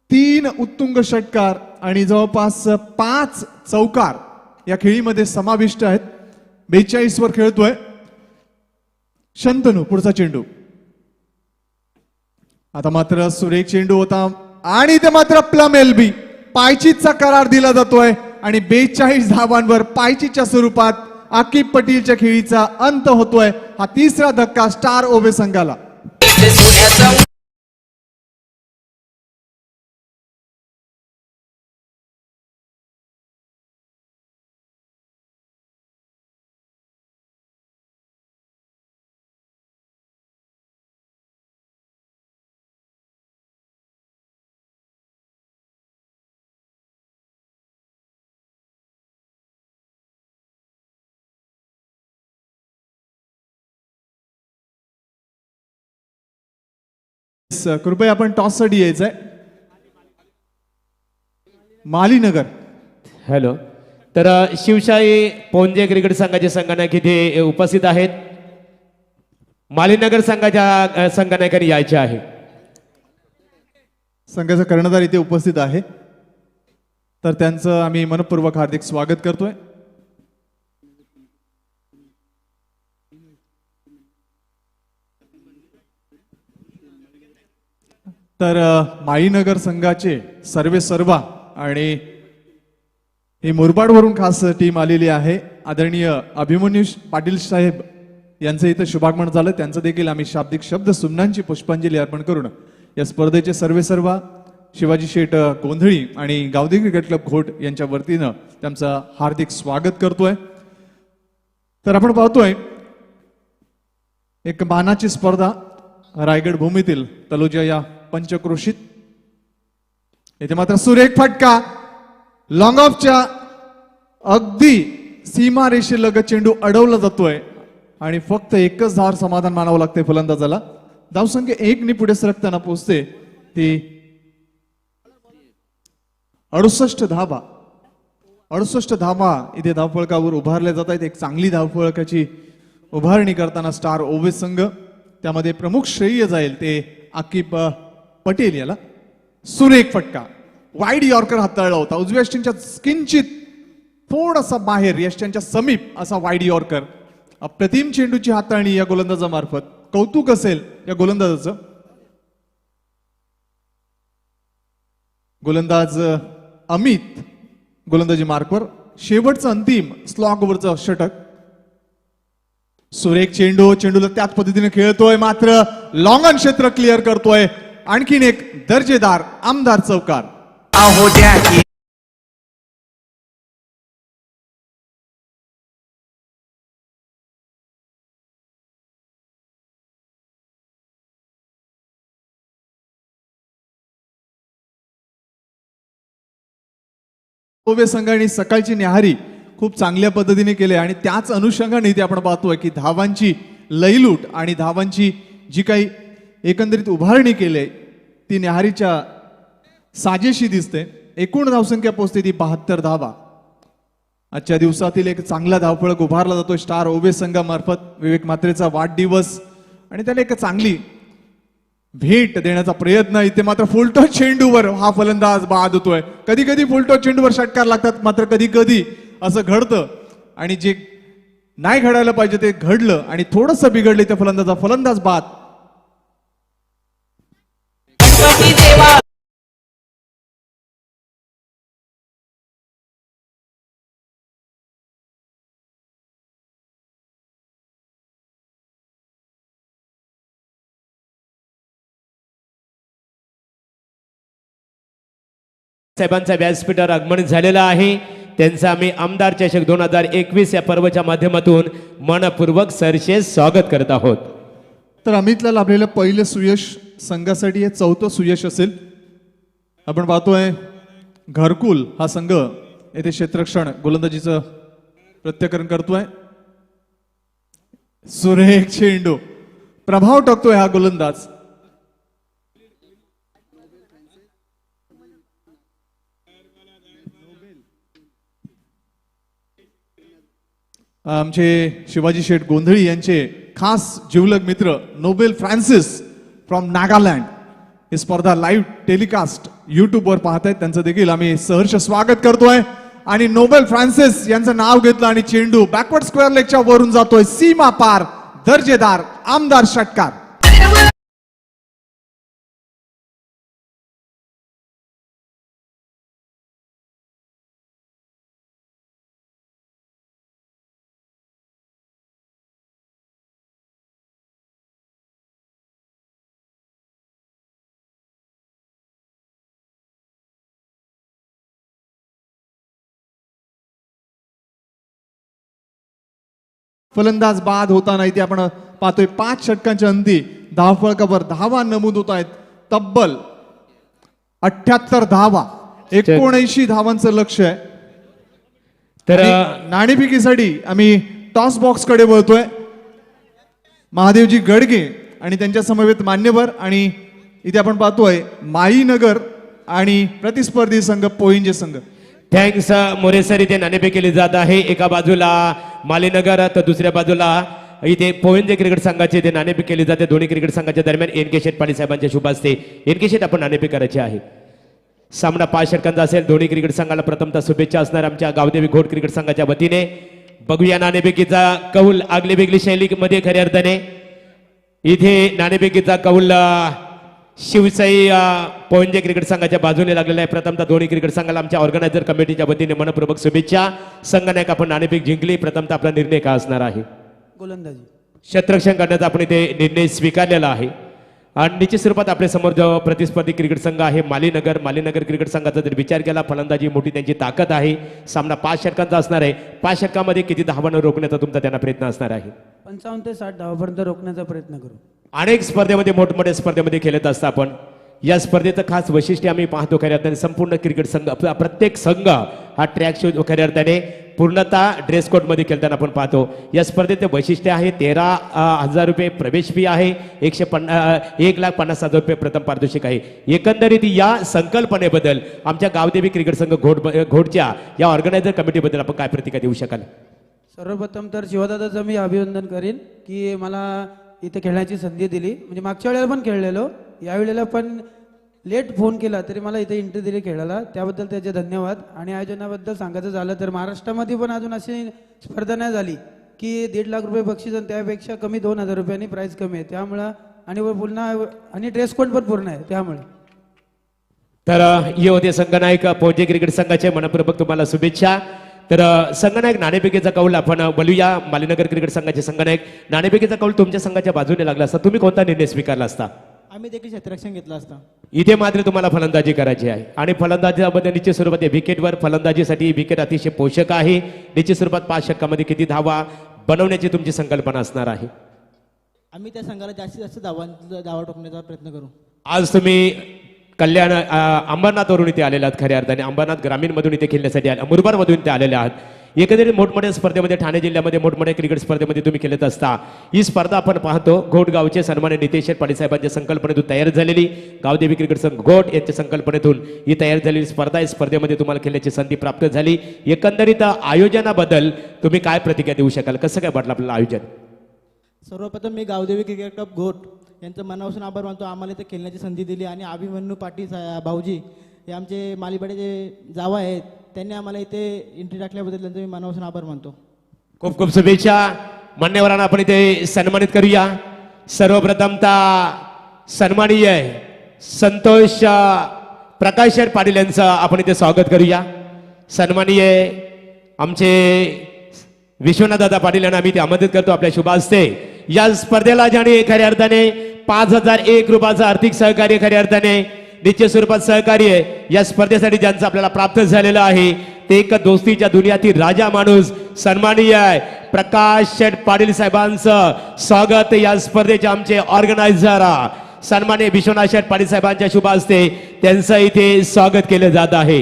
3 उत्तुंग षटकार आणि जवळपास 5 चौकार या खेळीमध्ये समाविष्ट आहेत. 42 वर खेळतोय. शंतनू पुढचा चेंडू. आता मात्र सुरेख चेंडू होता आणि ते मात्र प्लम एलबी पायचीतचा करार दिला जातोय आणि 42 धावांवर पायचीच्या स्वरूपात आकिब पटेलच्या खेळीचा अंत होतोय. हा तिसरा धक्का स्टार ओवे संघाला. कृपया आपण टॉस साठी यायचंय. मालीनगर. हॅलो. तर शिवशाही पोंजे क्रिकेट संघाचे संघनायक इथे उपस्थित आहेत. मालीनगर संघाच्या संघनायकांनी यायचे आहे. संघाचा कर्णधार इथे उपस्थित आहे तर त्यांचं आम्ही मनपूर्वक हार्दिक स्वागत करतोय. तर माळीनगर संघाचे सर्वा आणि ही मुरबाडवरून खास टीम आलेली आहे. आदरणीय अभिमन्यू पाटील साहेब यांचं इथं शुभागमन झालं. त्यांचं देखील आम्ही शाब्दिक शब्द सुमनांची पुष्पांजली अर्पण करून या स्पर्धेचे सर्वा शिवाजी शेठ गोंधळी आणि गावदी क्रिकेट क्लब घोट यांच्या वतीनं त्यांचं हार्दिक स्वागत करतोय. तर आपण पाहतोय एक मानाची स्पर्धा रायगड भूमीतील तलोजा या पंचक्रोशीत. इथे मात्र सुरेख फटका लॉंग ऑफच्या अगदी सीमा रेषेलगत चेंडू अडवला जातोय आणि फक्त एकच धार समाधान मानावं लागते फलंदाजाला. धावसंख्या 1 ने पुढे सरकताना पोहोचते ती 68 धावा. 68 धावा इथे धावफलकावर उभारल्या जात आहेत. एक चांगली धावफलकाची उभारणी करताना स्टार ओवे संघ त्यामध्ये प्रमुख श्रेय जाईल ते आकिब पटेल याला. सुरेख फटका वाईड यॉर्कर हाताळला होता. उजव्या यष्टींच्या किंचित थोडासा बाहेर यष्ट्यांच्या समीप असा वाईड यॉर्कर. अप्रतिम चेंडूची हाताळणी या गोलंदाजामार्फत. कौतुक असेल या गोलंदाजाचं. गोलंदाज अमित गोलंदाजी मार्कवर. शेवटचं अंतिम स्लॉग वरचं षटक. सुरेख चेंडूला त्याच पद्धतीने खेळतोय मात्र लॉंग ऑन क्षेत्र क्लिअर करतोय. आणखीन एक दर्जेदार आमदार चौकार. अहो द्या की ओवे संघाने सकाळची न्याहारी खूप चांगल्या पद्धतीने केले आणि त्याच अनुषंगाने इथे आपण पाहतोय की धावांची लयलूट आणि धावांची जी काही एकंदरीत उभारणी केली ती न्याहारीच्या साजेशी दिसते. एकूण धावसंख्या पोहोचते ती 72 धावा. आजच्या दिवसातील एक चांगला धावफलक उभारला जातोय स्टार ओवे संघामार्फत. विवेक म्हात्रेचा वाढदिवस आणि त्याला एक चांगली भेट देण्याचा प्रयत्न. इथे मात्र फुलटॉस चेंडूवर हा फलंदाज बाद होतोय. कधी कधी फुलटॉस चेंडूवर षटकार लागतात मात्र कधी कधी असं घडतं आणि जे नाही घडायला पाहिजे ते घडलं आणि थोडंसं बिघडलं त्या फलंदाज बाद. गणपती देवा साहेबांचा व्यासपीठावर आगमन झालेलं आहे. त्यांचं आम्ही आमदार चषक 2021 या पर्वाच्या माध्यमातून मनपूर्वक सरसे स्वागत करत आहोत. तर अमितला लाभलेलं पहिलं सुयश संघासाठी हे 4थं सुयश असेल. आपण पाहतोय घरकुल हा संघ येथे क्षेत्ररक्षण गोलंदाजीचं प्रत्याकरण करतोय. सुरेख चेंडू, प्रभाव टाकतोय हा गोलंदाज. आमचे शिवाजी शेठ गोंधळी यांचे खास जिवलग मित्र नोबेल फ्रान्सिस फ्रॉम नागालँड ही स्पर्धा लाईव्ह टेलिकास्ट युट्यूब वर पाहतायत, त्यांचं देखील आम्ही सहर्ष स्वागत करतोय. आणि नोबेल फ्रान्सिस यांचं नाव घेतलं आणि चेंडू बॅकवर्ड स्क्वेअर लेगच्या वरून जातोय, सीमा पार, दर्जेदार आमदार षटकार. फलंदाज बाद होताना इथे आपण पाहतोय 5 षटकांच्या अंती धावफलकावर धावा नमूद होत आहेत. तब्बल 78 धावा, 79 धावांचं लक्ष्य आहे. तर आणि नाणेफेकीसाठी आम्ही टॉस बॉक्स कडे वळतोय. महादेवजी गडगे आणि त्यांच्या समवेत मान्यवर आणि इथे आपण पाहतोय माळीनगर आणि प्रतिस्पर्धी संघ पोईंजे संघ. Thanks More sir. इथे नाणेफेक केली जात आहे. एका बाजूला मालेनगर तर दुसऱ्या बाजूला इथे पोईंजे क्रिकेट संघाचे इथे नाणेफेक केली जाते. दोन्ही क्रिकेट संघाच्या दरम्यान एन.के. शेठ पाटील साहेबांच्या शुभ हस्ते एन.के. शेठ आपण नाणेफेक करायचे आहे. सामना 5 षटकांचा असेल. दोन्ही क्रिकेट संघाला प्रथमतः शुभेच्छा असणार आमच्या गावदेवी घोट क्रिकेट संघाच्या वतीने. बघूया नाणेफेकीचा कौल आगली वेगळी शैलीमध्ये खऱ्या अर्थाने. इथे नाणेफेकीचा कौल शिवसाई पोईंजे क्रिकेट संघाच्या बाजूने लागलेला आहे. प्रथमतः दोन्ही क्रिकेट संघाला आमच्या ऑर्गनायझर कमिटीच्या वतीने मनपूर्वक शुभेच्छा. संघनायक आपण नाणेफेक जिंकली. प्रथमतः आपला निर्णय काय असणार आहे? गोलंदाजी. क्षेत्ररक्षण करण्याचा आपण इथे निर्णय स्वीकारलेला आहे. आणि निश्चित स्वरूपात आपल्या समोर जो प्रतिस्पर्धी क्रिकेट संघ आहे मालीनगर क्रिकेट संघाचा जर विचार केला, फलंदाजी मोठी त्यांची ताकद आहे. सामना 5 षटकांचा असणार आहे. 5 षटकामध्ये किती धावांना रोखण्याचा तुमचा त्यांना प्रयत्न असणार आहे? 55 ते 60 धावापर्यंत रोखण्याचा प्रयत्न करू. अनेक स्पर्धेमध्ये मोठमोठ्या स्पर्धेमध्ये खेळत असता आपण. या स्पर्धेचं खास वैशिष्ट्य आम्ही पाहतो खऱ्या अर्थाने. संपूर्ण क्रिकेट संघ प्रत्येक संघ हा ट्रॅक शूज खऱ्या अर्थाने पूर्णतः ड्रेस कोड मध्ये खेळताना आपण पाहतो. या स्पर्धेचे वैशिष्ट्य आहे 13,000 रुपये प्रवेश फी आहे. 1,50,000 रुपये प्रथम पारितोषिक आहे. एकंदरीत या संकल्पनेबद्दल आमच्या गावदेवी क्रिकेट संघ घोटच्या या ऑर्गनायझर कमिटीबद्दल आपण काय प्रतिक्रिया देऊ शकाल? सर्वप्रथम तर शिवदादाचं मी अभिनंदन करीन की मला इथे खेळण्याची संधी दिली. म्हणजे मागच्या वेळेला पण खेळलेलो, यावेळेला पण लेट फोन केला तरी मला इथे एंट्री दिली खेळायला, त्याबद्दल त्याचे धन्यवाद. आणि आयोजनाबद्दल सांगायचं झालं तर महाराष्ट्रामध्ये पण अजून अशी स्पर्धा नाही झाली की 1.5 लाख रुपये बक्षीस आणि त्यापेक्षा कमी 2,000 रुपयांनी प्राईज कमी आहे. त्यामुळं आणि पुन्हा आणि ड्रेस कोड पण पूर्ण आहे त्यामुळे. तर हे होते संघनायक पोईंजे क्रिकेट संघाचे. मनपूर्वक तुम्हाला शुभेच्छा. तर संघनायक नाणेफेकीचा कौल आपण बोलूया. मालीनगर क्रिकेट संघाचे संघनायक, नाणेफेकीचा कौल तुमच्या संघाच्या बाजूने लागला असता, तुम्ही कोणता निर्णय स्वीकारला असता? आम्ही देखील क्षेत्ररक्षण घेतलं असतं. इथे मात्र तुम्हाला फलंदाजी करायची आहे आणि फलंदाजीमध्ये निश्चित स्वरूपात विकेटवर फलंदाजीसाठी विकेट अतिशय पोषक आहे. निश्चित स्वरूपात 5 षटकामध्ये किती धावा बनवण्याची तुमची संकल्पना असणार आहे? आम्ही त्या संघाला जास्तीत जास्त धावा ठोकण्याचा प्रयत्न करू. आज तुम्ही कल्याण अंबरनाथवरून इथे आलेले आहात. खऱ्या अर्थाने अंबरनाथ ग्रामीण मधून इथे खेळण्यासाठी मुरबाड मधून इथे आलेले आहात. एकंदरीत मोठमोठ्या स्पर्धेमध्ये ठाणे जिल्ह्यामध्ये मोठमोठ्या क्रिकेट स्पर्धेमध्ये तुम्ही खेळत असता. ही स्पर्धा आपण पाहतो घोटगावचे सन्मान्य नितेश पाटील साहेबांच्या संकल्पनेतून तयार झालेली गावदेवी क्रिकेट संघ घोट यांच्या संकल्पनेतून ही तयार झालेली स्पर्धा आहे. स्पर्धेमध्ये तुम्हाला खेळण्याची संधी प्राप्त झाली. एकंदरीत आयोजनाबद्दल तुम्ही काय प्रतिक्रिया देऊ शकाल? कसं काय वाटलं आपल्याला आयोजन? सर्वप्रथम मी गावदेवी क्रिकेट क्लब घोट यांचं मनापासून आभार मानतो. आम्हाला इथे खेळण्याची संधी दिली आणि अभिमन्यू पाटील भाऊजी हे आमचे मालीपाड्याचे जावा आहेत, त्यांनी आम्हाला इथे एंट्री टाकल्याबद्दल त्यांचा मी मनापासून आभार मानतो. खूप खूप शुभेच्छा. मान्यवरांना आपण इथे सन्मानित करूया. सर्वप्रथमतः सन्माननीय संतोष प्रकाश पाटील यांचं आपण इथे स्वागत करूया. सन्माननीय आमचे विश्वनाथ दादा पाटील यांना आम्ही ते आमंत्रित करतो आपल्या शुभ हस्ते. या स्पर्धेला ज्याने खऱ्या अर्थाने 5,001 रुपयाचं आर्थिक सहकार्य खऱ्या अर्थाने निश्चित स्वरूपात सहकार्य या स्पर्धेसाठी ज्यांचं आपल्याला प्राप्त झालेलं आहे ते एक दोस्तीच्या दुनियातील राजा माणूस सन्माननीय प्रकाश शेठ पाटील साहेबांचं स्वागत या स्पर्धेचे आमचे ऑर्गनायझर सन्माननीय विश्वनाथ शेठ पाटील साहेबांच्या शुभ हस्ते त्यांचं इथे स्वागत केलं जात आहे.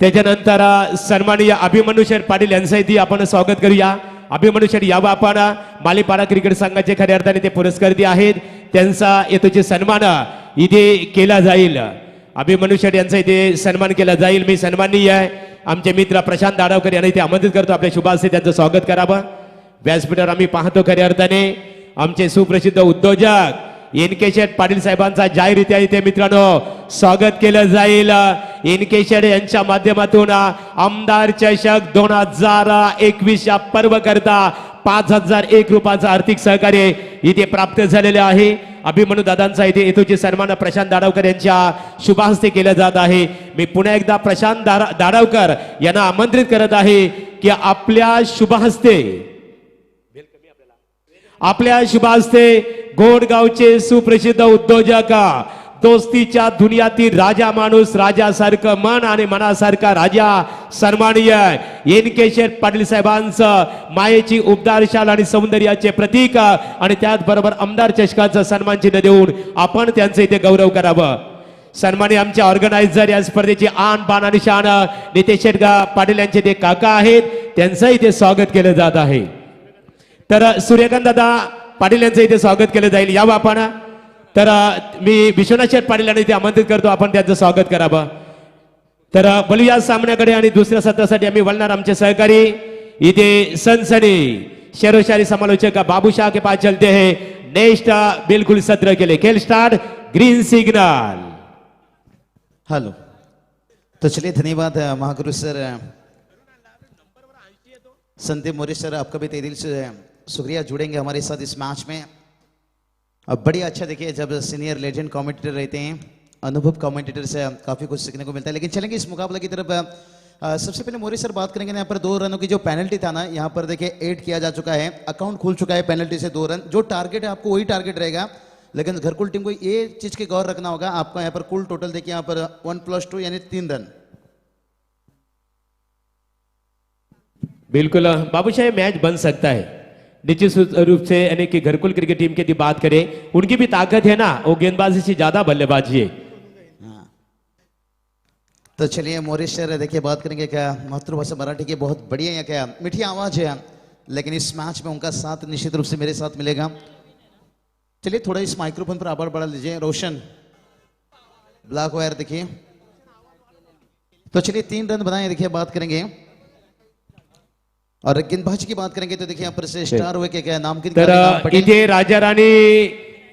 त्याच्यानंतर सन्माननीय अभिमन्यू शेठ पाटील यांचंही आपण स्वागत करूया. अभिमन्यू शेठ यावं आपण मालीपाडा क्रिकेट संघाचे खऱ्या अर्थाने ते पुरस्कृत आहेत. त्यांचा येतोचे सन्मान इथे केला जाईल. अभिमन्यू शेठ यांचा इथे सन्मान केला जाईल. मी सन्माननीय आमचे मित्र प्रशांत दाडवकर यांना इथे आमंत्रित करतो आपल्या शुभ हस्ते त्यांचं स्वागत करावं. व्यासपीठावर आम्ही पाहतो खऱ्या अर्थाने आमचे सुप्रसिद्ध उद्योजक एनके शेठ पाटील साहेबांचा जाहीररित्या इथे मित्रांनो स्वागत केलं जाईल. एनके शेठ यांच्या माध्यमातून आमदार चषक 2021 या पर्व करता 5001 रुपयाचं आर्थिक सहकार्य इथे प्राप्त झालेले आहे. अभिमन्यू दादांचा इथे येतोचे सन्मान प्रशांत दाडवकर यांच्या शुभ हस्ते केला जात आहे. मी पुन्हा एकदा प्रशांत दाडवकर यांना आमंत्रित करत आहे की आपल्या शुभ हस्ते गोडगावचे सुप्रसिद्ध उद्योजक दोस्तीच्या दुनियातील राजा माणूस राजासारखं मन आणि मनासारखा राजा सन्माननीय एनके शेठ पाटील साहेबांचं मायेची उबदारशाल आणि सौंदर्याचे प्रतीक आणि त्याचबरोबर आमदार चषकाचं सन्मान चिन्ह देऊन आपण त्यांचे इथे गौरव करावं. सन्मानी आमच्या ऑर्गनायझर या स्पर्धेची आन बाण आणि शान नितेश शेठ पाटील यांचे ते काका आहेत. त्यांचं इथे स्वागत केलं जात आहे. तर सूर्यकांत दादा पाटील यांचं इथे स्वागत केलं जाईल. यावं आपण. तर मी विश्वनाथ शेठ पाटील यांना इथे आमंत्रित करतो आपण त्यांचं स्वागत करावं. तर बोलू या सामन्याकडे आणि दुसऱ्या सत्रासाठी आम्ही वळणार आमचे सहकारी इथे सनसनी शेरोशारी समालोचक बाबूशाह के पास चलते हैं. नेक्स्ट बिल्कुल सत्र के लिए खेल स्टार्ट. Green signal. हेलो. तो चलिए धन्यवाद महागुरु सर संदीप मौर्य सर, आपका भी तहे दिल से शुक्रिया जुड़ेंगे हमारे साथ इस मैच में. अब बड़ी अच्छा देखिए जब सीनियर लेजेंड कमेंटेटर रहते हैं, अनुभव कमेंटेटर से काफ़ी कुछ सीखने को मिलता है. लेकिन चलेंगे इस मुकाबले की तरफ. सबसे पहले मौर्य सर बात करेंगे. यहाँ पर 2 रनों की जो पेनल्टी था ना, यहाँ पर देखिए ऐड किया जा चुका है. अकाउंट खुल चुका है पेनल्टी से 2 रन. जो टारगेट है आपको वही टारगेट रहेगा. लेकिन घरकुल टीम को ये चीज़ की गौर रखना होगा. आपका यहाँ पर कुल टोटल देखिए यहाँ पर 1+2 यानी 3 रन. बिल्कुल बाबूशाह मैच बन सकता है निश्चित रूप से. यानी कि घरकुल क्रिकेट टीम की बात करें, उनकी भी ताकत है ना, वो गेंदबाजी से ज्यादा बल्लेबाजी है. तो चलिए मौर्य सर देखिए बात करेंगे क्या मातृभाषा मराठी की बहुत बढ़िया या क्या मीठी आवाज है. लेकिन इस मैच में उनका साथ निश्चित रूप से मेरे साथ मिलेगा. चलिए थोड़ा इस माइक्रोफोन पर आवाज बढ़ा लीजिए. रोशन ब्लैक वायर देखिए. तो चलिए 3 रन बनाए. देखिए बात करेंगे और गेंदबाजी की बात करेंगे तो देखिए यहाँ पर से स्टार हुए के क्या नाम की. तर इथे राजा राणी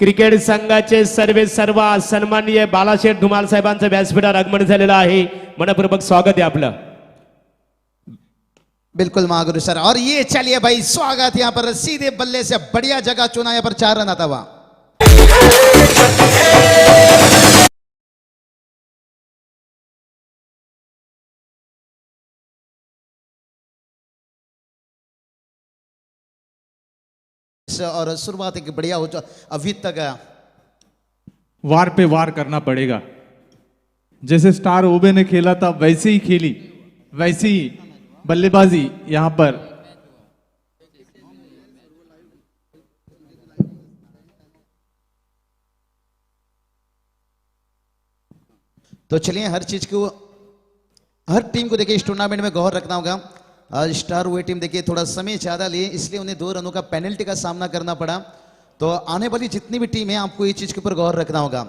क्रिकेट संघाचे सर्व सन्माननीय बालाशेठ धुमाल साहेबांचं व्यासपीठावर आगमन झालेलं आहे. मनपूर्वक स्वागत आहे आपलं. बिल्कुल महागुरु सर. और ये चलिए भाई स्वागत यहाँ पर सीधे बल्ले से बढ़िया जगह चुना. यहाँ पर 4 रन आता हुआ. और शुरुआत एक बढ़िया हो. अभी तक वार पे वार करना पड़ेगा. जैसे स्टार ओबे ने खेला था वैसे ही खेली, वैसी ही बल्लेबाजी यहां पर. तो चलिए हर चीज को हर टीम को देखिए इस टूर्नामेंट में गौर रखना होगा. आज स्टार हुए टीम देखिए थोड़ा समय ज्यादा लिए, इसलिए उन्हें 2 रनों का पेनल्टी का सामना करना पड़ा. तो आने वाली जितनी भी टीम है आपको ये चीज के ऊपर गौर रखना होगा.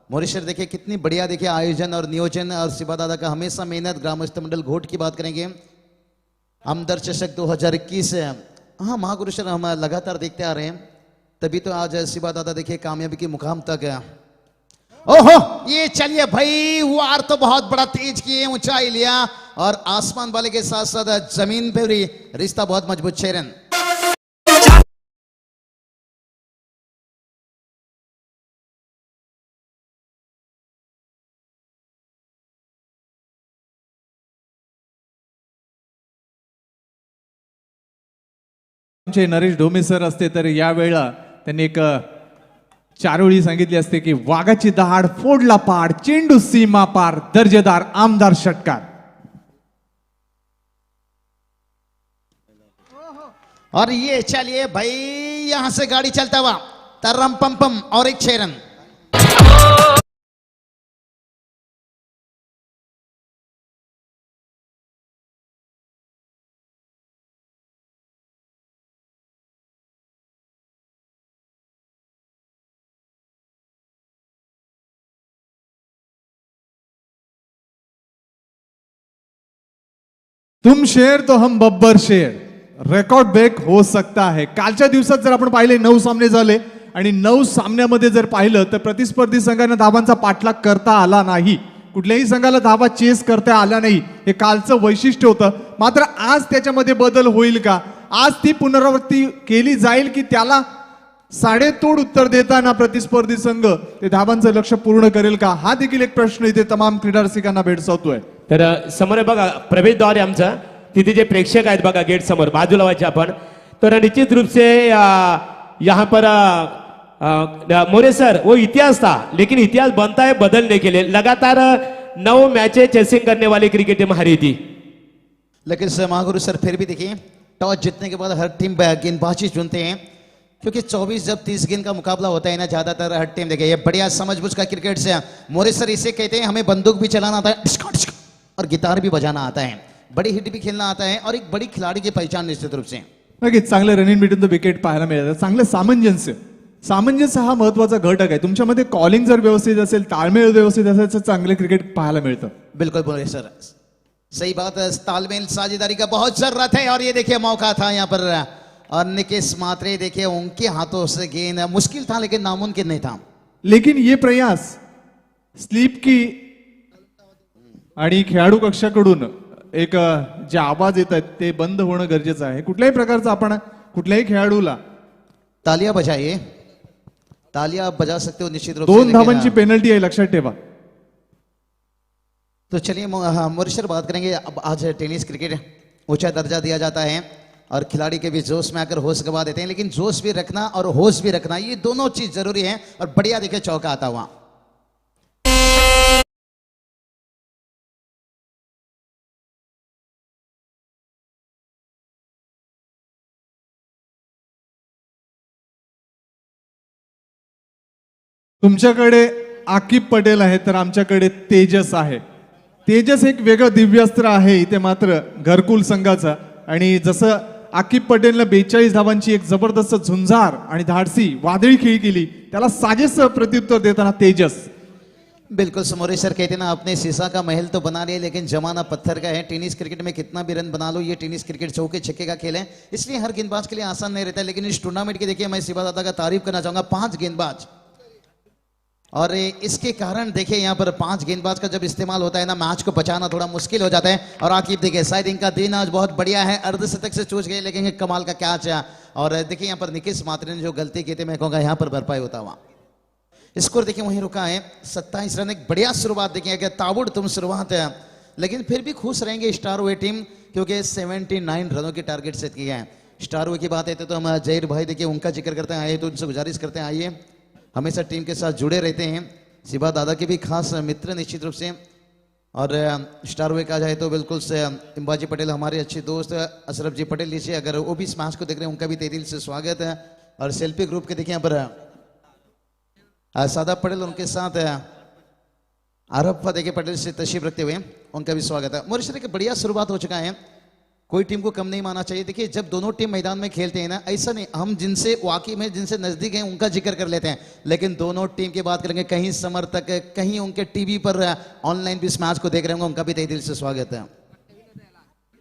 मौर्य सर देखिए कितनी बढ़िया देखिए आयोजन और नियोजन और शिवा दादा का हमेशा मेहनत. ग्रामस्थ मंडल घोट की बात करेंगे. आमदार चषक 2021. हाँ महागुरु सर हम लगातार देखते आ रहे हैं, तभी तो आज शिवा दादा देखिए कामयाबी के मुकाम तक. ओहो ये चलिए भाई वार तो बहुत बड़ा तेज किए, ऊंचाई लिया और आसमान वाले के साथ साथ जमीन पे भी रिश्ता बहुत मजबूत. 6 रन. नरेश ढोमे सर असते तर यावेळेला त्यांनी एक चारोळी सांगितली असते की वाघाची दहाड फोडला पाड, चेंडू सीमा पार, दर्जेदार आमदार षटकार. और ये चलिए भाई यहां से गाड़ी चलता हुआ तरम पम पम और एक 6 रन. तुम शेर तो हम बब्बर शेर रेकॉर्ड ब्रेक हो सकता आहे. कालच्या दिवसात जर आपण पाहिले 9 सामने झाले आणि 9 सामन्यामध्ये जर पाहिलं तर प्रतिस्पर्धी संघाने धावांचा पाठलाग करता आला नाही. कुठल्याही संघाला धावा चेस करता आला नाही. हे कालचं वैशिष्ट्य होतं. मात्र आज त्याच्यामध्ये बदल होईल का? आज ती पुनरावृत्ती केली जाईल की त्याला साडेतोड उत्तर देताना प्रतिस्पर्धी संघ ते धावांचं लक्ष्य पूर्ण करेल का? हा देखील एक प्रश्न इथे तमाम क्रीडा रसिकांना भेडसावतोय. तर समोर आहे बघा प्रवेशद्वार आहे आमचा. तिथे जे प्रेक्षक आहेत बघा गेट समोर बाजूला व्हायचे आपण. तर निश्चित रूप से यहाँ पर मोरे सर वो इतिहास था लेकिन इतिहास बनता है बदलने के लिए. लगातार 9 मैचें चेसिंग करने वाली क्रिकेट टीम हारी थी. लेकिन सर महागुरु सर फिर भी देखिए टॉस जीतने के बाद हर टीम गेंदबाजी चुनते हैं क्योंकि 24 जब 30 गेंद का मुकाबला होता है ना ज्यादातर हर टीम देखिए ये बढ़िया समझबूझ का क्रिकेट से मोरे सर इसे कहते हैं हमें बंदूक भी चलाना आता है और गिटार भी बजाना आता है, बड़ी हिट भी खेलना आता है और एक बड़ी खिलाड़ी की पहचान निश्चित रूप से. नक्कीच चांगलं रनिंग बिटवीन द विकेट पाहायला मिळालं. चांगलं सामंजस्य हा महत्वाचा घटक आहे. तुमच्यामध्ये कॉलिंग जर व्यवस्थित असेल ताळमेळ व्यवस्थित असेल तर चांगले क्रिकेट पाहायला मिळतं. बिल्कुल बोले सर सही बात है. तालमेल साझेदारी का बहुत जरूरत है और ये देखिए मौका था यहाँ पर और निकेश मात्रे देखिए उनके हाथों से गेंद मुश्किल था लेकिन नामुमकिन नहीं था. लेकिन ये प्रयास स्लीप की आणि खेळाडू कक्षाकडून एक जे आवाज येत आहेत ते बंद होणं गरजेचं आहे. कुठल्याही प्रकारचं आपण कुठल्याही खेळाडूला तालियां बजाइए, तालियां बजा सकते हो निश्चित रूप से. 2 धावांची पेनल्टी आहे लक्षात ठेवा. तो चलिए मोरिशर बात करेंगे. अब आज टेनिस क्रिकेट ऊंचा दर्जा दिया जाता है और खिलाड़ी के भी जोश में आकर होश गवा देते हैं लेकिन जोश भी रखना और होश भी रखना ये दोनों चीज जरूरी है. और बढ़िया देखिए चौका आता हुआ. तुमच्याकडे आकिब पटेल आहे तर आमच्याकडे तेजस आहे. तेजस एक वेगळं दिव्यास्त्र आहे इथे मात्र घरकुल संघाचा. आणि जसं आकिब पटेलने 42 धावांची एक जबरदस्त झुंजार आणि धाडसी वादळी खेळी केली त्याला साजेसं प्रत्युत्तर देताना तेजस. बिल्कुल समोरे सर कहते ना अपने शीशा का महल तो बना लिया लेकिन जमाना पत्थर का है. टेनिस क्रिकेट में कितना भी रन बना लो ये टेनिस क्रिकेट चौके छक्के का खेल है इसलिए हर गेंदबाज के लिए आसान नहीं रहता. लेकिन इस टूर्नामेंट की देखिए मैं शिवा दादा का तारीफ करना चाहूंगा. 5 गेंदबाज और इसके कारण देखिए यहाँ पर 5 गेंदबाज का जब इस्तेमाल होता है ना मैच को बचाना थोड़ा मुश्किल हो जाता है. और आकिब देखिए शायद इनका दिन आज बहुत बढ़िया है. अर्धशतक से चूक गए लेकिन कमाल का कैच है. और देखिए यहाँ पर निकेश मात्रे ने जो गलती की थी मैं कहूँगा यहाँ पर भरपाई होता हुआ. स्कोर देखिए वहीं रुका है 27 रन. एक बढ़िया शुरुआत देखिए अगर ताबड़तोड़ शुरुआत है लेकिन फिर भी खुश रहेंगे स्टार वे टीम क्योंकि 79 रनों की टारगेट सेट किया है. स्टार वे की बात है तो हम जहीर भाई देखिए उनका जिक्र करते हैं आइए तो उनसे गुजारिश करते हैं आइए हमेशा टीम के साथ जुड़े रहते हैं. शिवा दादा के भी खास मित्र निश्चित रूप से. और स्टार वे कहा जाए तो बिल्कुल से इम्बाजी पटेल हमारे अच्छे दोस्त अशरफ जी पटेल लीजिए अगर वो भी इस मैच को देख रहे हैं उनका भी तहे दिल से स्वागत है. और सेल्फी ग्रुप के देखिए यहाँ पर सादा पटेल उनके साथ आरफा देखिए पटेल से तशरीफ रखते हुए उनका भी स्वागत है. मोरिशर की बढ़िया शुरुआत हो चुका है. कोई टीम को कम नहीं माना चाहिए. देखिए जब दोनों टीम मैदान में खेलते हैं ना ऐसा नहीं हम जिनसे वाकिफ हैं जिनसे नजदीक हैं उनका जिक्र कर लेते हैं लेकिन दोनों टीम की बात करेंगे कहीं समर्थक कहीं उनके टीवी पर ऑनलाइन भी इस मैच को देख रहे होंगे उनका भी तहे दिल से स्वागत है.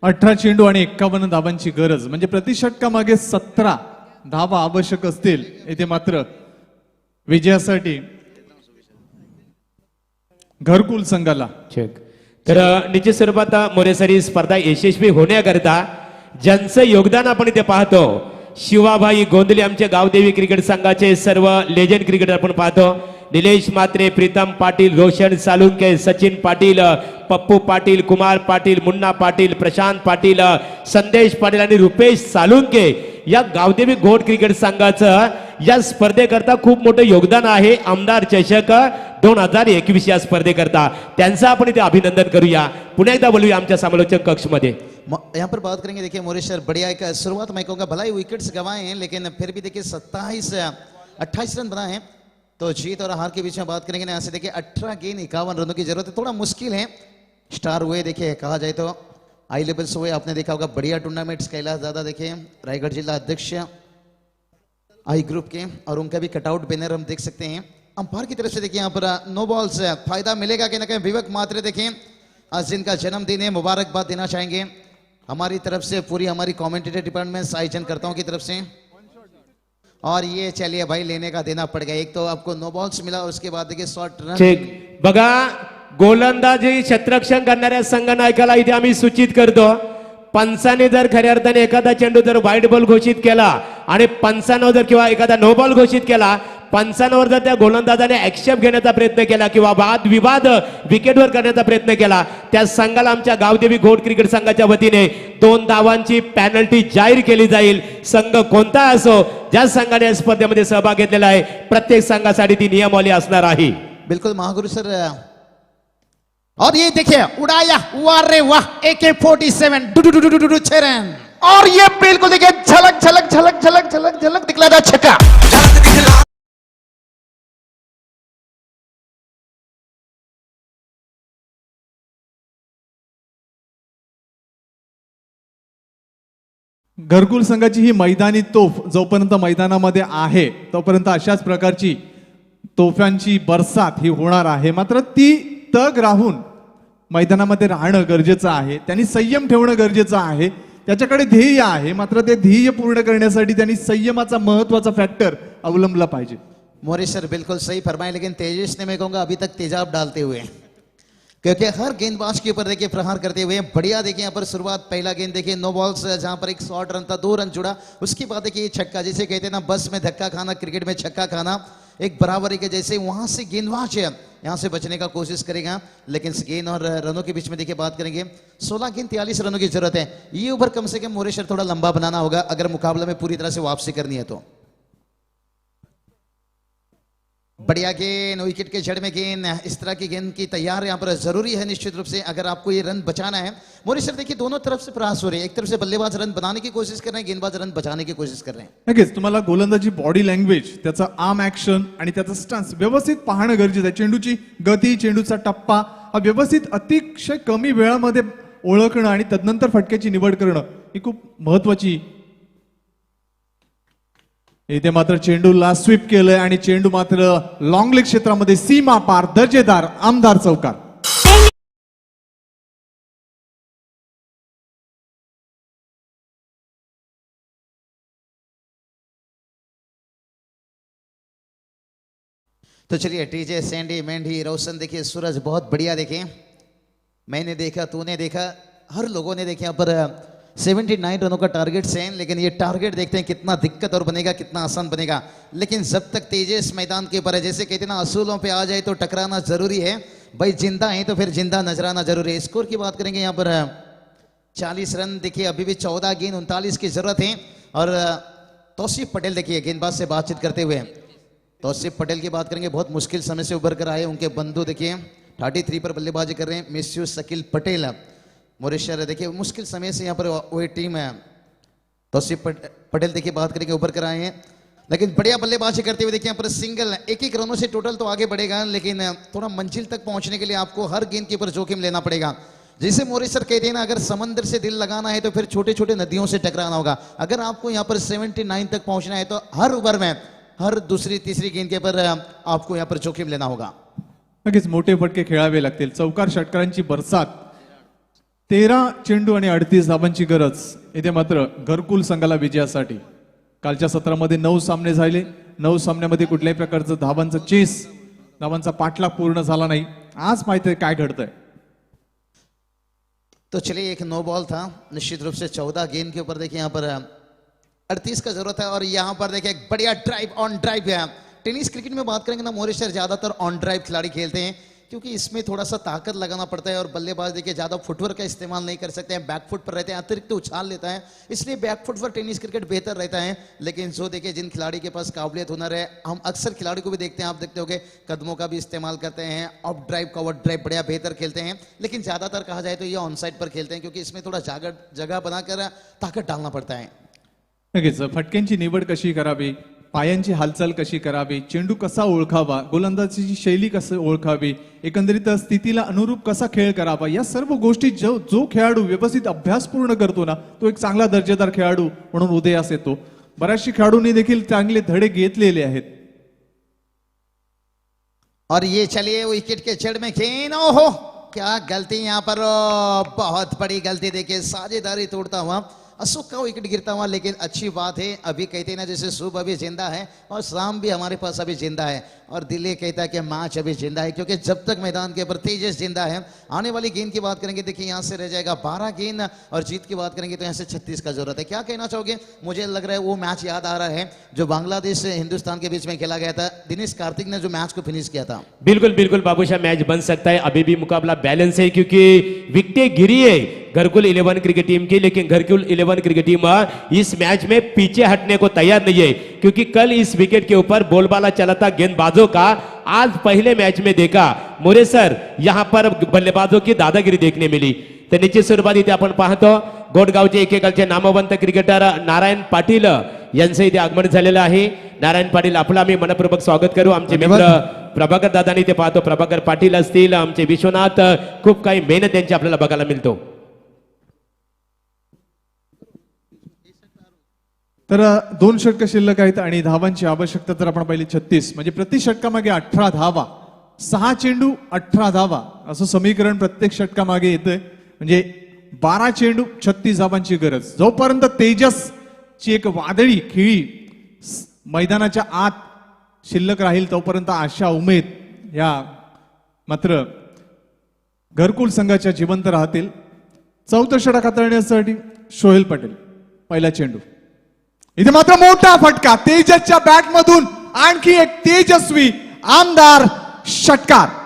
18 चेंडू आणि 51 धावांची गरज म्हणजे प्रति षटकामागे 17 धावा आवश्यक असतील. इथे मात्र विजयासाठी घरकुल संघाला चेक. तर निश्चित स्वरूपात मोरेसरी स्पर्धा यशस्वी होण्याकरिता ज्यांचं योगदान आपण इथे पाहतो शिवाभाई गोंदले आमचे गावदेवी क्रिकेट संघाचे सर्व लेजंड क्रिकेटर आपण पाहतो. निलेश मात्रे, प्रीतम पाटील, रोशन सालुंके, सचिन पाटील, पप्पू पाटील, कुमार पाटील, मुन्ना पाटील, प्रशांत पाटील, संदेश पाटील आणि रुपेश सालुंके या गावदेवी घोड क्रिकेट संघाचं या स्पर्धेकरता खूप मोठं योगदान आहे. आमदार चषक 2021 या स्पर्धेकरता त्यांचं आपण इथे अभिनंदन करूया. पुन्हा एकदा बोलूया आमच्या समालोचक कक्ष मध्ये. यहाँ पर बात करेंगे देखिए मोरेश्वर बढ़िया एक शुरुआत मैं कहूँगा भला ही विकेट्स गंवाए हैं लेकिन फिर भी देखिए 28 रन बना है. तो जीत और हार के बीच में बात करेंगे ना यहाँ से देखिए 18 गेंद 51 रनों की जरूरत है. थोड़ा मुश्किल है. स्टार हुए देखिए कहा जाए तो आई लेवल्स हुए आपने देखा होगा बढ़िया टूर्नामेंट्स कैलाश दादा देखिए रायगढ़ जिला अध्यक्ष आई ग्रुप के और उनका भी कटआउट बैनर हम देख सकते हैं. अंपायर की तरफ से देखिए यहाँ पर नो बॉल्स फायदा मिलेगा कि ना कहीं विवेक मात्रे देखिए आज जिनका जन्मदिन है मुबारकबाद देना चाहेंगे हमारी तरफ से पूरी हमारी कमेंटेटर डिपार्टमेंट आयोजन करताओं की तरफ से। और ये चलिए भाई लेने का देना पड़ गया, एक तो आपको नो बॉल्स मिला और उसके बाद देखिए शॉर्ट रन। ठीक बघा, गोलंदाजी क्षेत्ररक्षण करणाऱ्या संघनायकाला इथे आम्ही सूचित करतो, पंचाने जर खऱ्या अर्थाने एखादा चेंडू जर व्हाईट बॉल घोषित केला आणि पंचांवर जर किंवा एखादा नो बॉल घोषित केला, पंचांवर जर त्या गोलंदाजाने ऍक्सेप्ट घेण्याचा प्रयत्न केला किंवा वाद विवाद विकेटवर करण्याचा प्रयत्न केला, त्या संघाला आमच्या गावदेवी घोट क्रिकेट संघाच्या वतीने 2 धावांची पेनल्टी जाहीर केली जाईल. संघ कोणता असो, ज्या संघाने या स्पर्धेमध्ये सहभाग घेतलेला आहे प्रत्येक संघासाठी ती नियमावली असणार आहे. बिल्कुल महागुरु सर। और ये देखिए उड़ाया, वाह रे वाह, AK-47 डू 6 रन। और ये बिल्कुल देखिए झलक झलक झलक झलक झलक झलक दिखला था छक्का। घरकुल संघाची ही मैदानी तोफ जोपर्यंत मैदानामध्ये आहे तोपर्यंत अशाच प्रकारची तोफ्यांची बरसात ही होणार आहे. मात्र ती तग राहून मैदानामध्ये राहणं गरजेचं आहे, त्यांनी संयम ठेवणं गरजेचं आहे. त्याच्याकडे ध्येय आहे, मात्र ते ध्येय पूर्ण करण्यासाठी त्यांनी संयमाचा महत्वाचा फॅक्टर अवलंबला पाहिजे. मोरे सर बिल्कुल सही फरमाए, लेकिन तेजस ने मैं कहूंगा अभी तक तेजाब डालते हुए, क्योंकि हर गेंदबाज के ऊपर देखिए प्रहार करते हुए बढ़िया देखिए यहाँ पर शुरुआत। पहला गेंद देखिए नो बॉल्स, जहां पर एक शॉर्ट रन था, 2 रन जुड़ा। उसके बाद देखिए छक्का, जिसे कहते हैं ना बस में धक्का खाना, क्रिकेट में छक्का खाना, एक बराबरी के जैसे। वहां से गेंदबाज यहां से बचने का कोशिश करेगा, लेकिन गेंद और रनों के बीच में देखिए बात करेंगे 16 गेंद 43 रनों की जरूरत है। ये ओवर कम से कम मोरेश्वर थोड़ा लंबा बनाना होगा अगर मुकाबले में पूरी तरह से वापसी करनी है तो। बढ़िया गेंद, विकेट के जड़ में गेंद, इस तरह की गेंद की तैयार यहाँ पर जरूरी है निश्चित रूप से अगर आपको ये रन बचाना है। मोरेश्वर देखिए दोनों तरफ से प्रयास हो रहे हैं, एक तरफ से बल्लेबाज रन बनाने की कोशिश कर रहे हैं, गेंदबाज रन बचाने की कोशिश कर रहे हैं। नक्कीच तुम्हाला गोलंदाजी बॉडी लँग्वेज, त्याचा आर्म ऍक्शन आणि त्याचा स्टन्स व्यवस्थित पाहणं गरजेचं आहे. चेंडूची गती, चेंडूचा टप्पा हा व्यवस्थित अतिशय कमी वेळामध्ये ओळखणं आणि तदनंतर फटक्याची निवड करणं ही खूप महत्वाची. इथे मात्र चेंडूला स्वीप केलंय आणि चेंडू मात्र लॉंग लेग क्षेत्रामध्ये सीमा पार दर्जेदार आमदार चौकार. तो चलिए टीजे, सैंडी, मेंढी, रोशन देखिए, सूरज बहुत बढ़िया देखिए, मैंने देखा, तूने देखा, हर लोगों ने देखे यहाँ पर 79 रनों का टारगेट से, लेकिन ये टारगेट देखते हैं कितना दिक्कत और बनेगा, कितना आसान बनेगा। लेकिन जब तक तेजस मैदान के ऊपर है, जैसे कहते हैं ना असूलों पे आ जाए तो टकराना जरूरी है भाई, जिंदा है तो फिर जिंदा नजर आना जरूरी है। स्कोर की बात करेंगे यहाँ पर 40 रन देखिए, अभी भी 14 गेंद 39 की जरूरत है। और तौसीफ पटेल देखिए गेंदबाज से बातचीत करते हुए, तौसीफ पटेल की बात करेंगे, बहुत मुश्किल समय से उभर कर आए, उनके बंधु देखिए 33 पर बल्लेबाजी कर रहे हैं, मिस्यू शकील पटेल। मोरेश्वर देखिए मुश्किल समय से यहाँ पर वही टीम है, तौसीफ पटेल देखिए बात करेंगे ऊपर कर आए हैं, लेकिन बढ़िया बल्लेबाजी करते हुए देखिए यहाँ पर सिंगल, एक रनों से टोटल तो आगे बढ़ेगा, लेकिन थोड़ा मंजिल तक पहुंचने के लिए आपको हर गेंद के ऊपर जोखिम लेना पड़ेगा। जैसे मोरेश्वर कहते हैं ना, अगर समंदर से दिल लगाना है तो फिर छोटे छोटे नदियों से टकराना होगा। अगर आपको यहाँ पर 79 तक पहुंचना है तो हर ओवर में, हर दूसरी तीसरी गेंद के ऊपर आपको यहाँ पर जोखिम लेना होगा। नक्कीच मोठे फटके खेळावे लागतील. चौकार षटकारांची बरसात, 13 चेंडू आणि 38 धावांची गरज. इथे मात्र घरकुल संघाला विजयासाठी कालच्या सत्रामध्ये 9 सामने झाले, 9 सामन्यामध्ये कुठल्याही प्रकारचं धावांचं चेस, धावांचा पाठलाग पूर्ण झाला नाही. आज माहिती आहे काय घडतंय. तो चलिए एक नो बॉल था, निश्चित रूप से 14 गेंद के ऊपर देखिए यहाँ पर 38 का जरूरत है। और यहाँ पर देखिए एक बढ़िया ड्राइव, ऑन ड्राइव है। टेनिस क्रिकेट में बात करेंगे ना, मोरेश्वर ज्यादातर ऑन ड्राइव खिलाड़ी खेलते हैं, क्योंकि इसमें थोड़ा सा ताकत लगाना पड़ता है और बल्लेबाज देखिए ज्यादा फुटवर्क का इस्तेमाल नहीं कर सकते हैं, बैकफुट पर रहते हैं, अतिरिक्त उछाल लेता है, इसलिए बैकफुट पर टेनिस क्रिकेट बेहतर रहता है। लेकिन जो देखिए जिन खिलाड़ी के पास काबिलियत हुनर है, हम अक्सर खिलाड़ी को भी देखते हैं, आप देखते होंगे कदमों का भी इस्तेमाल करते हैं, ऑफ ड्राइव, कवर ड्राइव बढ़िया बेहतर खेलते हैं। लेकिन ज्यादातर कहा जाए तो ये ऑन साइड पर खेलते हैं, क्योंकि इसमें थोड़ा जगह बनाकर ताकत डालना पड़ता है। नक्कीच फटक्यांची निवड कशी करावी, पायांची हालचाल कशी करावी, चेंडू कसा ओळखावा, गोलंदाजीची शैली कशी ओळखावी, एकंदरीत स्थितीला अनुरूप कसा खेळ करावा, या सर्व गोष्टी जो खेळाडू व्यवस्थित अभ्यास पूर्ण करतो ना, तो एक चांगला दर्जेदार खेळाडू म्हणून उदयास येतो. बऱ्याचशा खेळाडूंनी देखील चांगले धडे घेतलेले आहेत. और ये चलिए विकेट के जड़ में गेंद, ओहो क्या गलती यहाँ पर बहुत बड़ी गलती देखिए, साझेदारी तोड़ता हुआ अशोक का विकेट गिरता हुआ। लेकिन अच्छी बात है, अभी कहते हैं ना जैसे सुबह अभी जिंदा है और शाम भी हमारे पास अभी जिंदा है, और दिल्ली कहता है कि मैच अभी जिंदा है, क्योंकि जब तक मैदान के ऊपर तेजस जिंदा है। आने वाली गेंद की बात करेंगे, देखिए यहाँ से रह जाएगा 12 गेंद, और जीत की बात करेंगे तो यहाँ से 36 का जरूरत है। क्या कहना चाहोगे? मुझे लग रहा है वो मैच याद आ रहा है जो बांग्लादेश से हिंदुस्तान के बीच में खेला गया था, दिनेश कार्तिक ने जो मैच को फिनिश किया था। बिल्कुल बिल्कुल बाबूशाह, मैच बन सकता है, अभी भी मुकाबला बैलेंस है क्योंकि विकेटें गिरी है घरकुल 11 क्रिकेट टीम की, लेकिन घरकुल 11 क्रिकेट टीम इस मैच में पीछे हटने को तैयार नहीं है, क्योंकि कल इस विकेट के ऊपर बोलबाला चला था गेंदबाजों का। आज पहले मैच में देखा मोरे सर यहाँ पर बल्लेबाजों की दादागिरी देखने मिली। तर निश्चित स्वरूपात इथे आपण पाहतो गोडगावचे एकेकालचे नामवंत क्रिकेटर नारायण पाटील यांचं इथे आगमन झालेलं आहे। नारायण पाटील आपलं आम्ही मनपूर्वक स्वागत करू। आमचे मित्र प्रभाकर दादांनी ते पाहतो, प्रभाकर पाटील असतील, आमचे विश्वनाथ, खूप काही मेहनत त्यांची आपल्याला बघायला मिळतो। तर 2 षटक शिल्लक आहेत आणि धावांची आवश्यकता तर आपण पाहिली 36, म्हणजे प्रति षटकामागे 18 धावा, 6 चेंडू 18 धावा असं समीकरण प्रत्येक षटकामागे येतंय, म्हणजे 12 चेंडू 36 धावांची गरज। जोपर्यंत तेजस ची एक वादळी खिळी मैदानाच्या आत शिल्लक राहील तोपर्यंत आशा उमेद या मात्र घरकुल संघाच्या जिवंत राहतील। चौथं षटक हाताळण्यासाठी सोहेल पटेल, पहिला चेंडू, इथे मात्र मोठा फटका तेजसच्या बॅट मधून, आणखी एक तेजस्वी आमदार षटकार।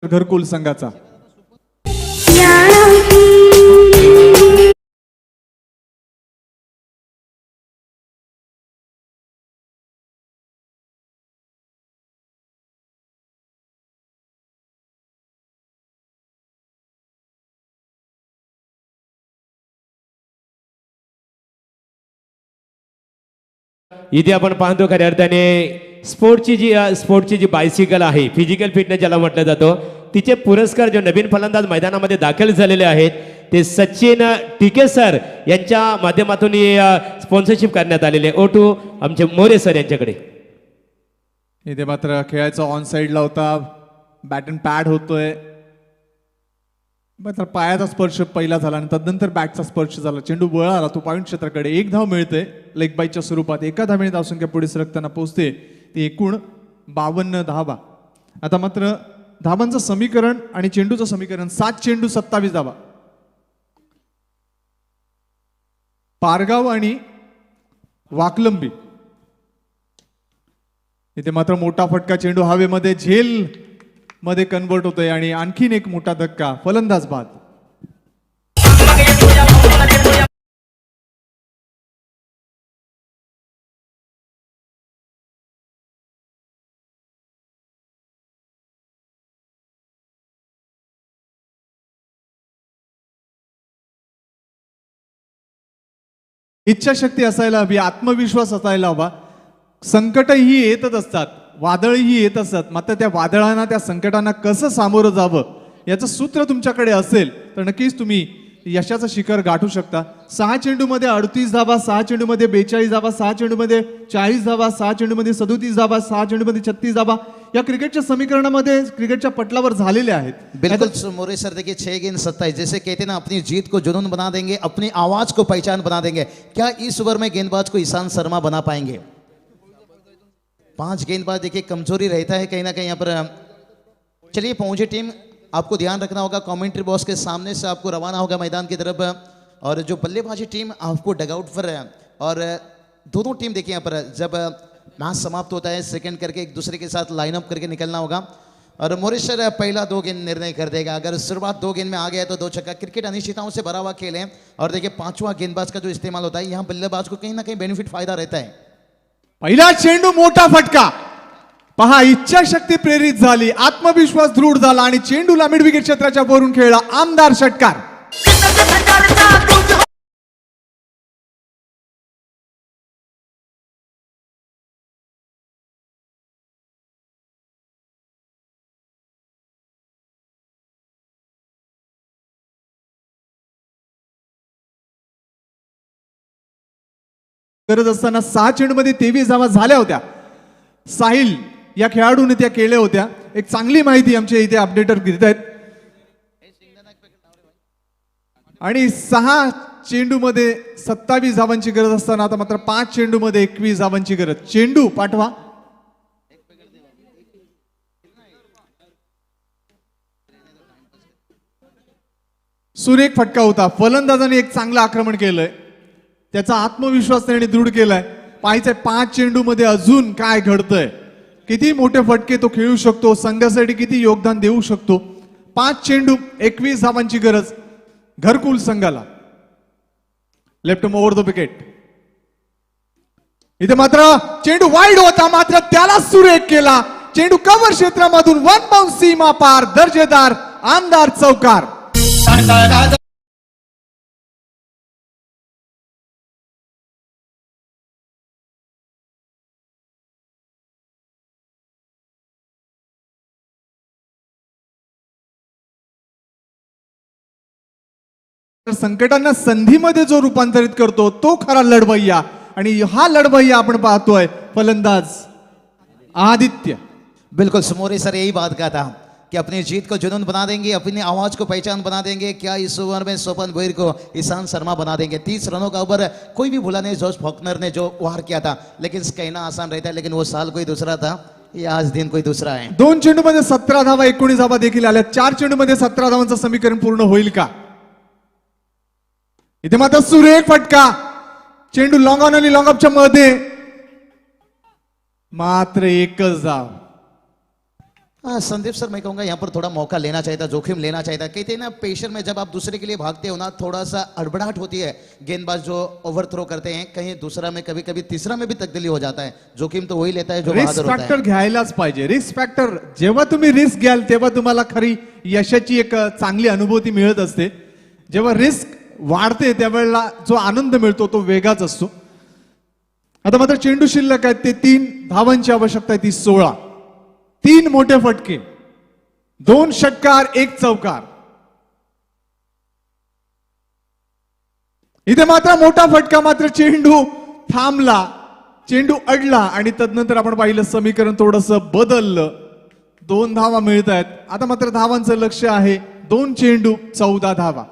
घरकुल संघाचा इथे आपण पाहतो खऱ्या अर्थाने स्पोर्टची जी बायसिकल आहे, फिजिकल फिटनेस ज्याला म्हटलं जातं, तिचे पुरस्कार जो नवीन फलंदाज मैदानामध्ये दाखल झालेले आहेत ते सचिन टिके सर यांच्या माध्यमातून स्पॉन्सरशिप करण्यात आलेले। ओटू आमचे मोरे सर यांच्याकडे। इथे मात्र खेळाचा ऑन साइडला होता, बॅट अँड पॅड होतोय, मात्र पायाचा स्पर्श पहिला झाला आणि तदनंतर बॅटचा स्पर्श झाला, चेंडू वळाला तो पॉइंट क्षेत्राकडे। 1 धाव मिळते लेग बाईच्या स्वरूपात, एका धावेने धावसंख्या पुढे सरकताना पोहोचते ती एकूण 52 धावा। आता मात्र धावांचं समीकरण आणि चेंडूचं समीकरण 7 चेंडू 27 धावा। पारगाव आणि वाकलंबी इथे मात्र मोठा फटका, चेंडू हवेमध्ये झेल मध्ये कन्वर्ट होतोय आणि आणखीन एक मोठा धक्का, फलंदाज बाद. इच्छाशक्ती असायला हवी, आत्मविश्वास असायला हवा. संकटही येतच असतात, वादळही येत असतात, मात्र त्या वादळांना, त्या संकटांना कसं सामोरं जावं याचं सूत्र तुमच्याकडे असेल तर नक्कीच तुम्ही यशाचं शिखर गाठू शकता. 6 चेंडूमध्ये 38 धावा, 6 चेंडूमध्ये 42 धावा, 6 चेंडूमध्ये 40 धावा, 6 चेंडूमध्ये 37 धावा, 6 चेंडूमध्ये 36 धावा या क्रिकेटच्या समीकरणामध्ये क्रिकेटच्या पटलावर झालेले आहेत. बिल्कुल मोरे सर, देखिए 6 गेंद 27, जैसे कहते हैं ना, अपनी जीत को जुनून बना देंगे, अपनी आवाज को पहचान बना देंगे. क्या इस ओवर में गेंदबाज को ईशान शर्मा बना पाएंगे? 5 गेंदबाज देखिए कमजोरी रहता है कहीं ना कहीं यहाँ पर. चलिए पहुंचे टीम, आपको ध्यान रखना होगा, कमेंट्री बॉक्स के सामने से आपको रवाना होगा मैदान की तरफ. और जो बल्लेबाजी टीम आपको डगआउट पर है, और दोनों टीम देखिए यहाँ पर जब मैच समाप्त होता है सेकंड करके एक दूसरे के साथ लाइनअप करके निकलना होगा. और मोरिस सर पहला 2 गेंद निर्णय कर देगा. अगर शुरुआत 2 गेंद में आ गया तो 2 छक्का. क्रिकेट अनिश्चितताओं से भरा हुआ खेल है. और देखिए 5वां गेंदबाज का जो इस्तेमाल होता है, यहाँ बल्लेबाज को कहीं ना कहीं बेनिफिट फायदा रहता है. पहिला चेंडू मोठा फटका पहा, इच्छाशक्ती प्रेरित झाली, आत्मविश्वास दृढ झाला आणि चेंडूला मिड विकेट क्षेत्राच्या वरून खेळला आमदार षटकार. गरज असताना 6 चेंडूमध्ये 23 धावा झाल्या होत्या. साहिल या खेळाडूने त्या केल्या होत्या. एक चांगली माहिती आमच्या इथे अपडेटर देत आहेत. आणि 6 चेंडूमध्ये 27 धावांची गरज असताना आता मात्र 5 चेंडूमध्ये 21 धावांची गरज. चेंडू पाठवा. सुरेख फटका होता. फलंदाजाने एक चांगलं आक्रमण केलंय, त्याचा आत्मविश्वास त्याने दृढ केलाय. पाहायचंय 5 चेंडूमध्ये अजून काय घडतंय, किती मोठे फटके तो खेळू शकतो, संघासाठी किती योगदान देऊ शकतो. 5 चेंडू 21 धावांची गरज घरकुल संघाला. Left over the wicket. इथे मात्र चेंडू वाईड होता, मात्र त्याला सुरेख केला. चेंडू कव्हर क्षेत्रामधून 1 बाउन्स सीमा पार, दर्जेदार आमदार चौकार. संकटांना संधीमध्ये जो रूपांतरित करतो तो खरा लढवय्या. आणि हा लढवय्या आपण पाहतोय फलंदाज आदित्य. बिल्कुल मोरे सर यही बात कहा था कि अपनी जीत को जुनून बना देंगे, अपनी आवाज को पहचान बना देंगे. क्या इस ओवर में स्वपन भोईर को ईशान शर्मा बना देंगे? 30 रनों का ओवर कोई भी भूला नहीं. जॉर्ज फॉकनर ने जो वार किया था, लेकिन कहना आसान रहता है, लेकिन वो साल कोई दूसरा था, ये आज दिन कोई दूसरा है. 2 चेंडूमध्ये 17 धावा, 19 धावा देखील आल्या. 4 चेंडूमध्ये 17 धावांचं समीकरण पूर्ण होईल का? इथे मात्र सुरेख फटका. चेंडू लॉंग ऑन आणि लॉंग ऑफच्या मध्ये मात्र एकच धाव. संदीप सर, मैं कहूंगा यहाँ पर थोड़ा मौका लेना चाहिए था, जोखिम लेना चाहिए था. कहते हैं ना, प्रेशर में जब आप दूसरे के लिए भागते हो ना, थोड़ा सा अड़बड़ाहट होती है. गेंदबाज जो ओवर थ्रो करते हैं, कहीं दूसरा में, कभी कभी तीसरा में भी तब्दीली हो जाता है. जोखिम तो वही लेता है जो रिस्क बहादुर होता फॅक्टर है. घ्यायलाच पाहिजे. रिस्क फॅक्टर, जेव्हा तुम्ही रिस्क घ्याल तेव्हा तुम्हाला खरी यशाची एक चांगली अनुभूती मिळत असते. जेव्हा रिस्क वाढते त्यावेळेला जो आनंद मिळतो तो वेगळाच असतो. आता मात्र चेंडू शिल्लक आहेत, ते 3 धावांची आवश्यकता आहे, ती 16. 3 मोठे फटके, 2 षटकार, 1 चौकार. इथे मात्र मोठा फटका, मात्र चेंडू थांबला, चेंडू अडला आणि तदनंतर आपण पाहिलं समीकरण थोडस बदललं. 2 धावा मिळत आहेत. आता मात्र धावांचं लक्ष आहे. 2 चेंडू 14 धावा.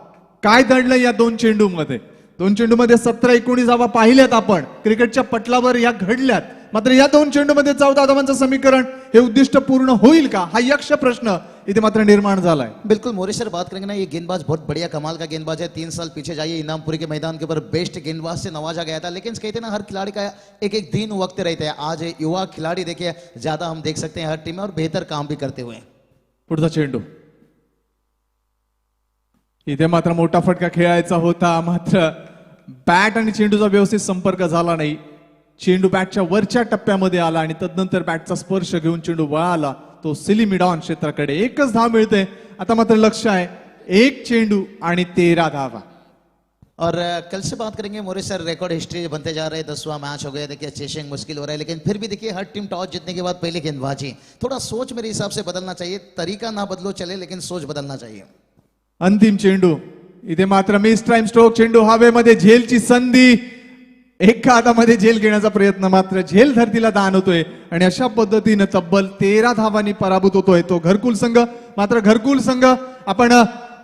काय दडलं या 2 चेंडूमध्ये? 2 चेंडूमध्ये 17-19 धावा पाहिल्यात आपण, क्रिकेटच्या पटलावर या घडल्यात. मात्र या 2 चेंडूमध्ये 14 धावांचं समीकरण, हे उद्दिष्ट पूर्ण होईल का, हा यक्ष प्रश्न इथे मात्र निर्माण झालाय. बिल्कुल मोरे सर बात करेंगे ना, ये गेंदबाज बहुत बढ़िया कमाल का गेंदबाज है. 3 साल पीछे जाइए, इनामपुरी के मैदान के ऊपर बेस्ट गेंदबाज से नवाजा गया था. लेकिन कहते हैं ना, हर खिलाड़ी का एक एक दिन वक्त रहता है. आज ये युवा खिलाड़ी देखिए ज्यादा हम देख सकते हैं हर टीम में, और बेहतर काम भी करते हुए. पुढचा चेंडू. इथे मात्र मोठा फटका खेळायचा होता, मात्र बॅट आणि चेंडूचा व्यवस्थित संपर्क झाला नाही. चेंडू बॅटच्या वरच्या टप्प्यामध्ये आला आणि तदनंतर बॅटचा स्पर्श घेऊन चेंडू वळाला तो सिली मिडॉन क्षेत्राकडे. एकच धाव मिळते. आता मात्र लक्ष आहे 1 चेंडू आणि 13 धावा. और कल से बात करेंगे मोरे सर, रिकॉर्ड हिस्ट्री बनते जा रहे हैं. 10वां मैच हो गया. देखिए चेसिंग मुश्किल हो रहा है, लेकिन फिर भी देखिए हर टीम टॉस जीतने के बाद पहले गेंदबाजी. थोड़ा सोच मेरे हिसाब से बदलना चाहिए. तरीका ना बदलो चले, लेकिन सोच बदलना चाहिए. अंतिम चेंडू. इथे मात्र मिस टाइम स्ट्रोक. चेंडू हवेमध्ये, झेलची संधी. एका हातामध्ये झेल घेण्याचा प्रयत्न, मात्र झेल धरतीला दान होतोय आणि अशा पद्धतीनं तब्बल 13 धावांनी पराभूत होतोय तो घरकुल संघ. मात्र घरकुल संघ आपण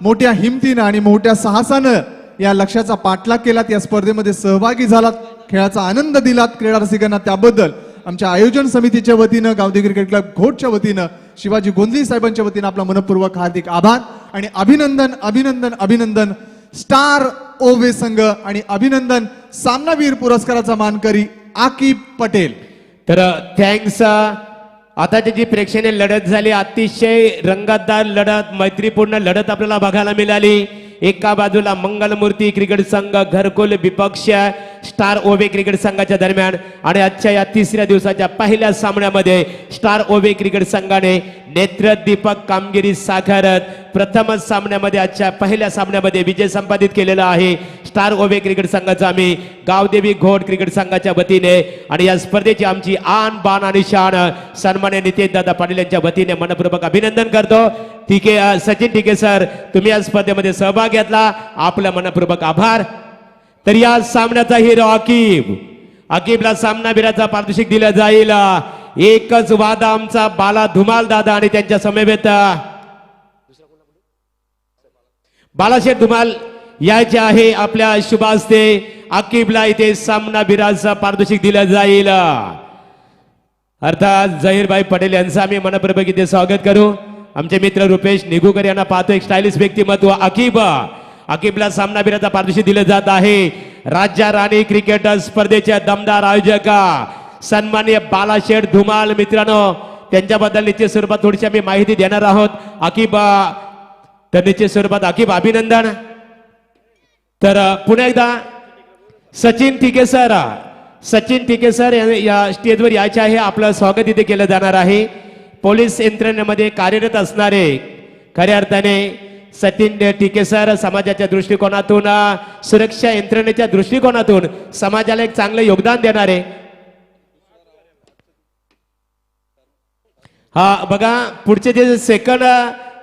मोठ्या हिमतीनं आणि मोठ्या साहसानं या लक्ष्याचा पाठलाग केलात, या स्पर्धेमध्ये सहभागी झालात, खेळाचा आनंद दिलात. क्रीडा रसिकांना त्याबद्दल आमच्या आयोजन समितीच्या वतीनं, गावदेवी क्रिकेट क्लब घोटच्या वतीनं, शिवाजी गोंधळी साहेबांच्या वतीनं आपला मनपूर्वक हार्दिक आभार आणि अभिनंदन अभिनंदन अभिनंदन. स्टार ओवे संघ आणि अभिनंदन सामनावीर पुरस्काराचा मानकरी आकिब पटेल. तर थँक्स. आताची जी प्रेक्षणीय लढत झाली, अतिशय रंगतदार लढत, मैत्रीपूर्ण लढत आपल्याला बघायला मिळाली. एका बाजूला मंगलमूर्ती क्रिकेट संघ घरकुल विपक्ष स्टार ओवे क्रिकेट संघाच्या दरम्यान, आणि आजच्या या 3ऱ्या दिवसाच्या पहिल्या सामन्यामध्ये स्टार ओवे क्रिकेट संघाने नेत्रदीपक कामगिरी साकारत प्रथमच सामन्यामध्ये, आजच्या पहिल्या सामन्यामध्ये विजय संपादित केलेला आहे स्टार ओवे क्रिकेट संघाचा. आम्ही गावदेवी घोट क्रिकेट संघाच्या वतीने आणि या स्पर्धेची आमची आन बान आणि शान सन्मान्य नितेश दादा पाटील यांच्या वतीने मनपूर्वक अभिनंदन करतो. सचिन टिके सर, तुम्ही या स्पर्धेमध्ये सहभाग घेतला, आपला मनपूर्वक आभार. तर या सामन्याचा हिरो आकिब. आकिबला सामनावीराचा पारितोषिक दिलं जाईल. एकच वादा आमचा बाला धुमाल दादा आणि त्यांच्या समवेत बालाशेठ धुमाल यायचे आहे. आपल्या शुभ हस्ते आकिबला इथे सामनावीराचं पारितोषिक दिलं जाईल. अर्थात झहीरभाई पटेल यांचं आम्ही मनपूर्वक इथे स्वागत करू. आमचे मित्र रुपेश निगुकर यांना पाहतो. एक स्टायलिश व्यक्तिमत्व आकिब. आकिबला सामनावीराचा पारितोषिक दिलं जात आहे. राज्य राणी क्रिकेट स्पर्धेच्या दमदार आयोजक सन्माननीय बालाशेठ धुमाल मित्रांनो, त्यांच्याबद्दल निश्चित स्वरूपात थोडीशी आम्ही माहिती देणार आहोत. आकिब, तर निश्चित स्वरूपात आकिब अभिनंदन. तर पुन्हा एकदा सचिन टिके सर, सचिन टिके सर या स्टेजवर यायचे आहे. आपलं स्वागत इथे केलं जाणार आहे. पोलीस यंत्रणेमध्ये कार्यरत असणारे खऱ्या अर्थाने सचिन टिके सर समाजाच्या दृष्टिकोनातून, सुरक्षा यंत्रणेच्या दृष्टिकोनातून समाजाला एक चांगलं योगदान देणारे. हा बघा, पुढचे जे सेकंड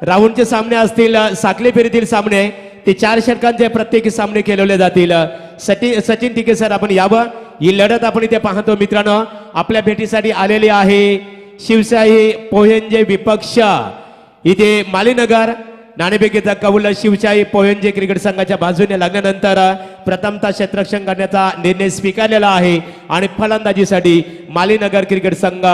राऊंडचे सामने असतील, साखळी फेरीतील सामने, ते 4 षटकांचे प्रत्येकी सामने खेळवले जातील. सचिन टिके सर, आपण यावं. ही लढत आपण इथे पाहतो मित्रांनो. आपल्या भेटीसाठी आलेली आहे शिवशाही पोहेंजे विपक्ष. इथे मालीनगर नाणेफेकीचा कौल शिवशाही पोहेंजे क्रिकेट संघाच्या बाजूने लागल्यानंतर प्रथमतः क्षेत्ररक्षण करण्याचा निर्णय स्वीकारलेला आहे आणि फलंदाजीसाठी मालीनगर क्रिकेट संघ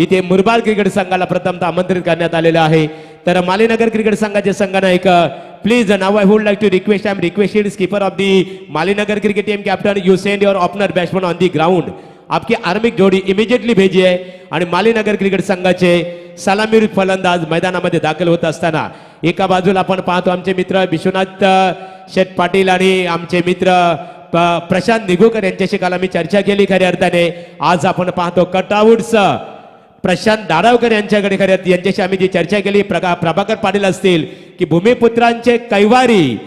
इथे मुरबाड क्रिकेट संघाला प्रथमतः आमंत्रित करण्यात आलेलं आहे. तर मालीनगर क्रिकेट संघाचे संघनायक, please now I would like to request, I am requested skipper of the Malinagar cricket team captain, you send your opener batsman on the ground. आपकी आर्मिक जोडी इमिजिएटली भेजिए. आणि मालीनगर क्रिकेट संघाचे सलामीर फलंदाज मैदानामध्ये दाखल होत असताना एका बाजूला आपण पाहतो आमचे मित्र विश्वनाथ शेठ पाटील आणि आमचे मित्र प्रशांत निगुकर यांच्याशी काल आम्ही चर्चा केली. खऱ्या अर्थाने आज आपण पाहतो कटआउट्स प्रशांत दाडावकर यांच्याकडे यांच्याशी आम्ही जी चर्चा केली, प्रभाकर पाटील असतील की भूमिपुत्रांचे कैवारी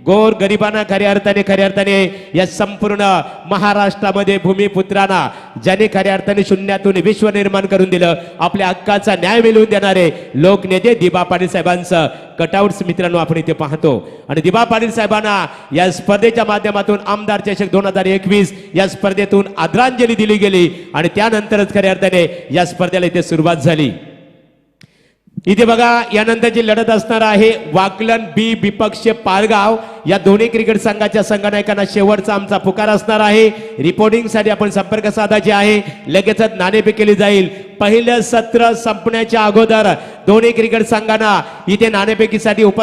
गोर गरिबांना खऱ्या अर्थाने या संपूर्ण महाराष्ट्रामध्ये भूमिपुत्रांना ज्याने खऱ्या अर्थाने शून्यातून विश्व निर्माण करून दिलं, आपल्या हक्काचा न्याय मिळवून देणारे लोकनेते दिबा पाटील साहेबांचं कटआउट्स मित्रांनो आपण इथे पाहतो. आणि दिबा पाटील साहेबांना या स्पर्धेच्या माध्यमातून आमदार चषक 2021 या स्पर्धेतून आदरांजली दिली गेली आणि त्यानंतरच खऱ्या अर्थाने या स्पर्धेला इथे सुरुवात झाली. इथे बघा यानंतरची लढत असणार आहे वाकलन बी विपक्ष पारगाव या दोन्ही क्रिकेट संघाच्या संघनायकांना शेवटचा आमचा पुकार असणार आहे. रिपोर्टिंग साठी आपण संपर्क साधायचे आहे. लगेचच नाणेफेक केली जाईल. पहिलं सत्र संपण्याच्या अगोदर दोन्ही क्रिकेट संघांना इथे नाणेफेकीसाठी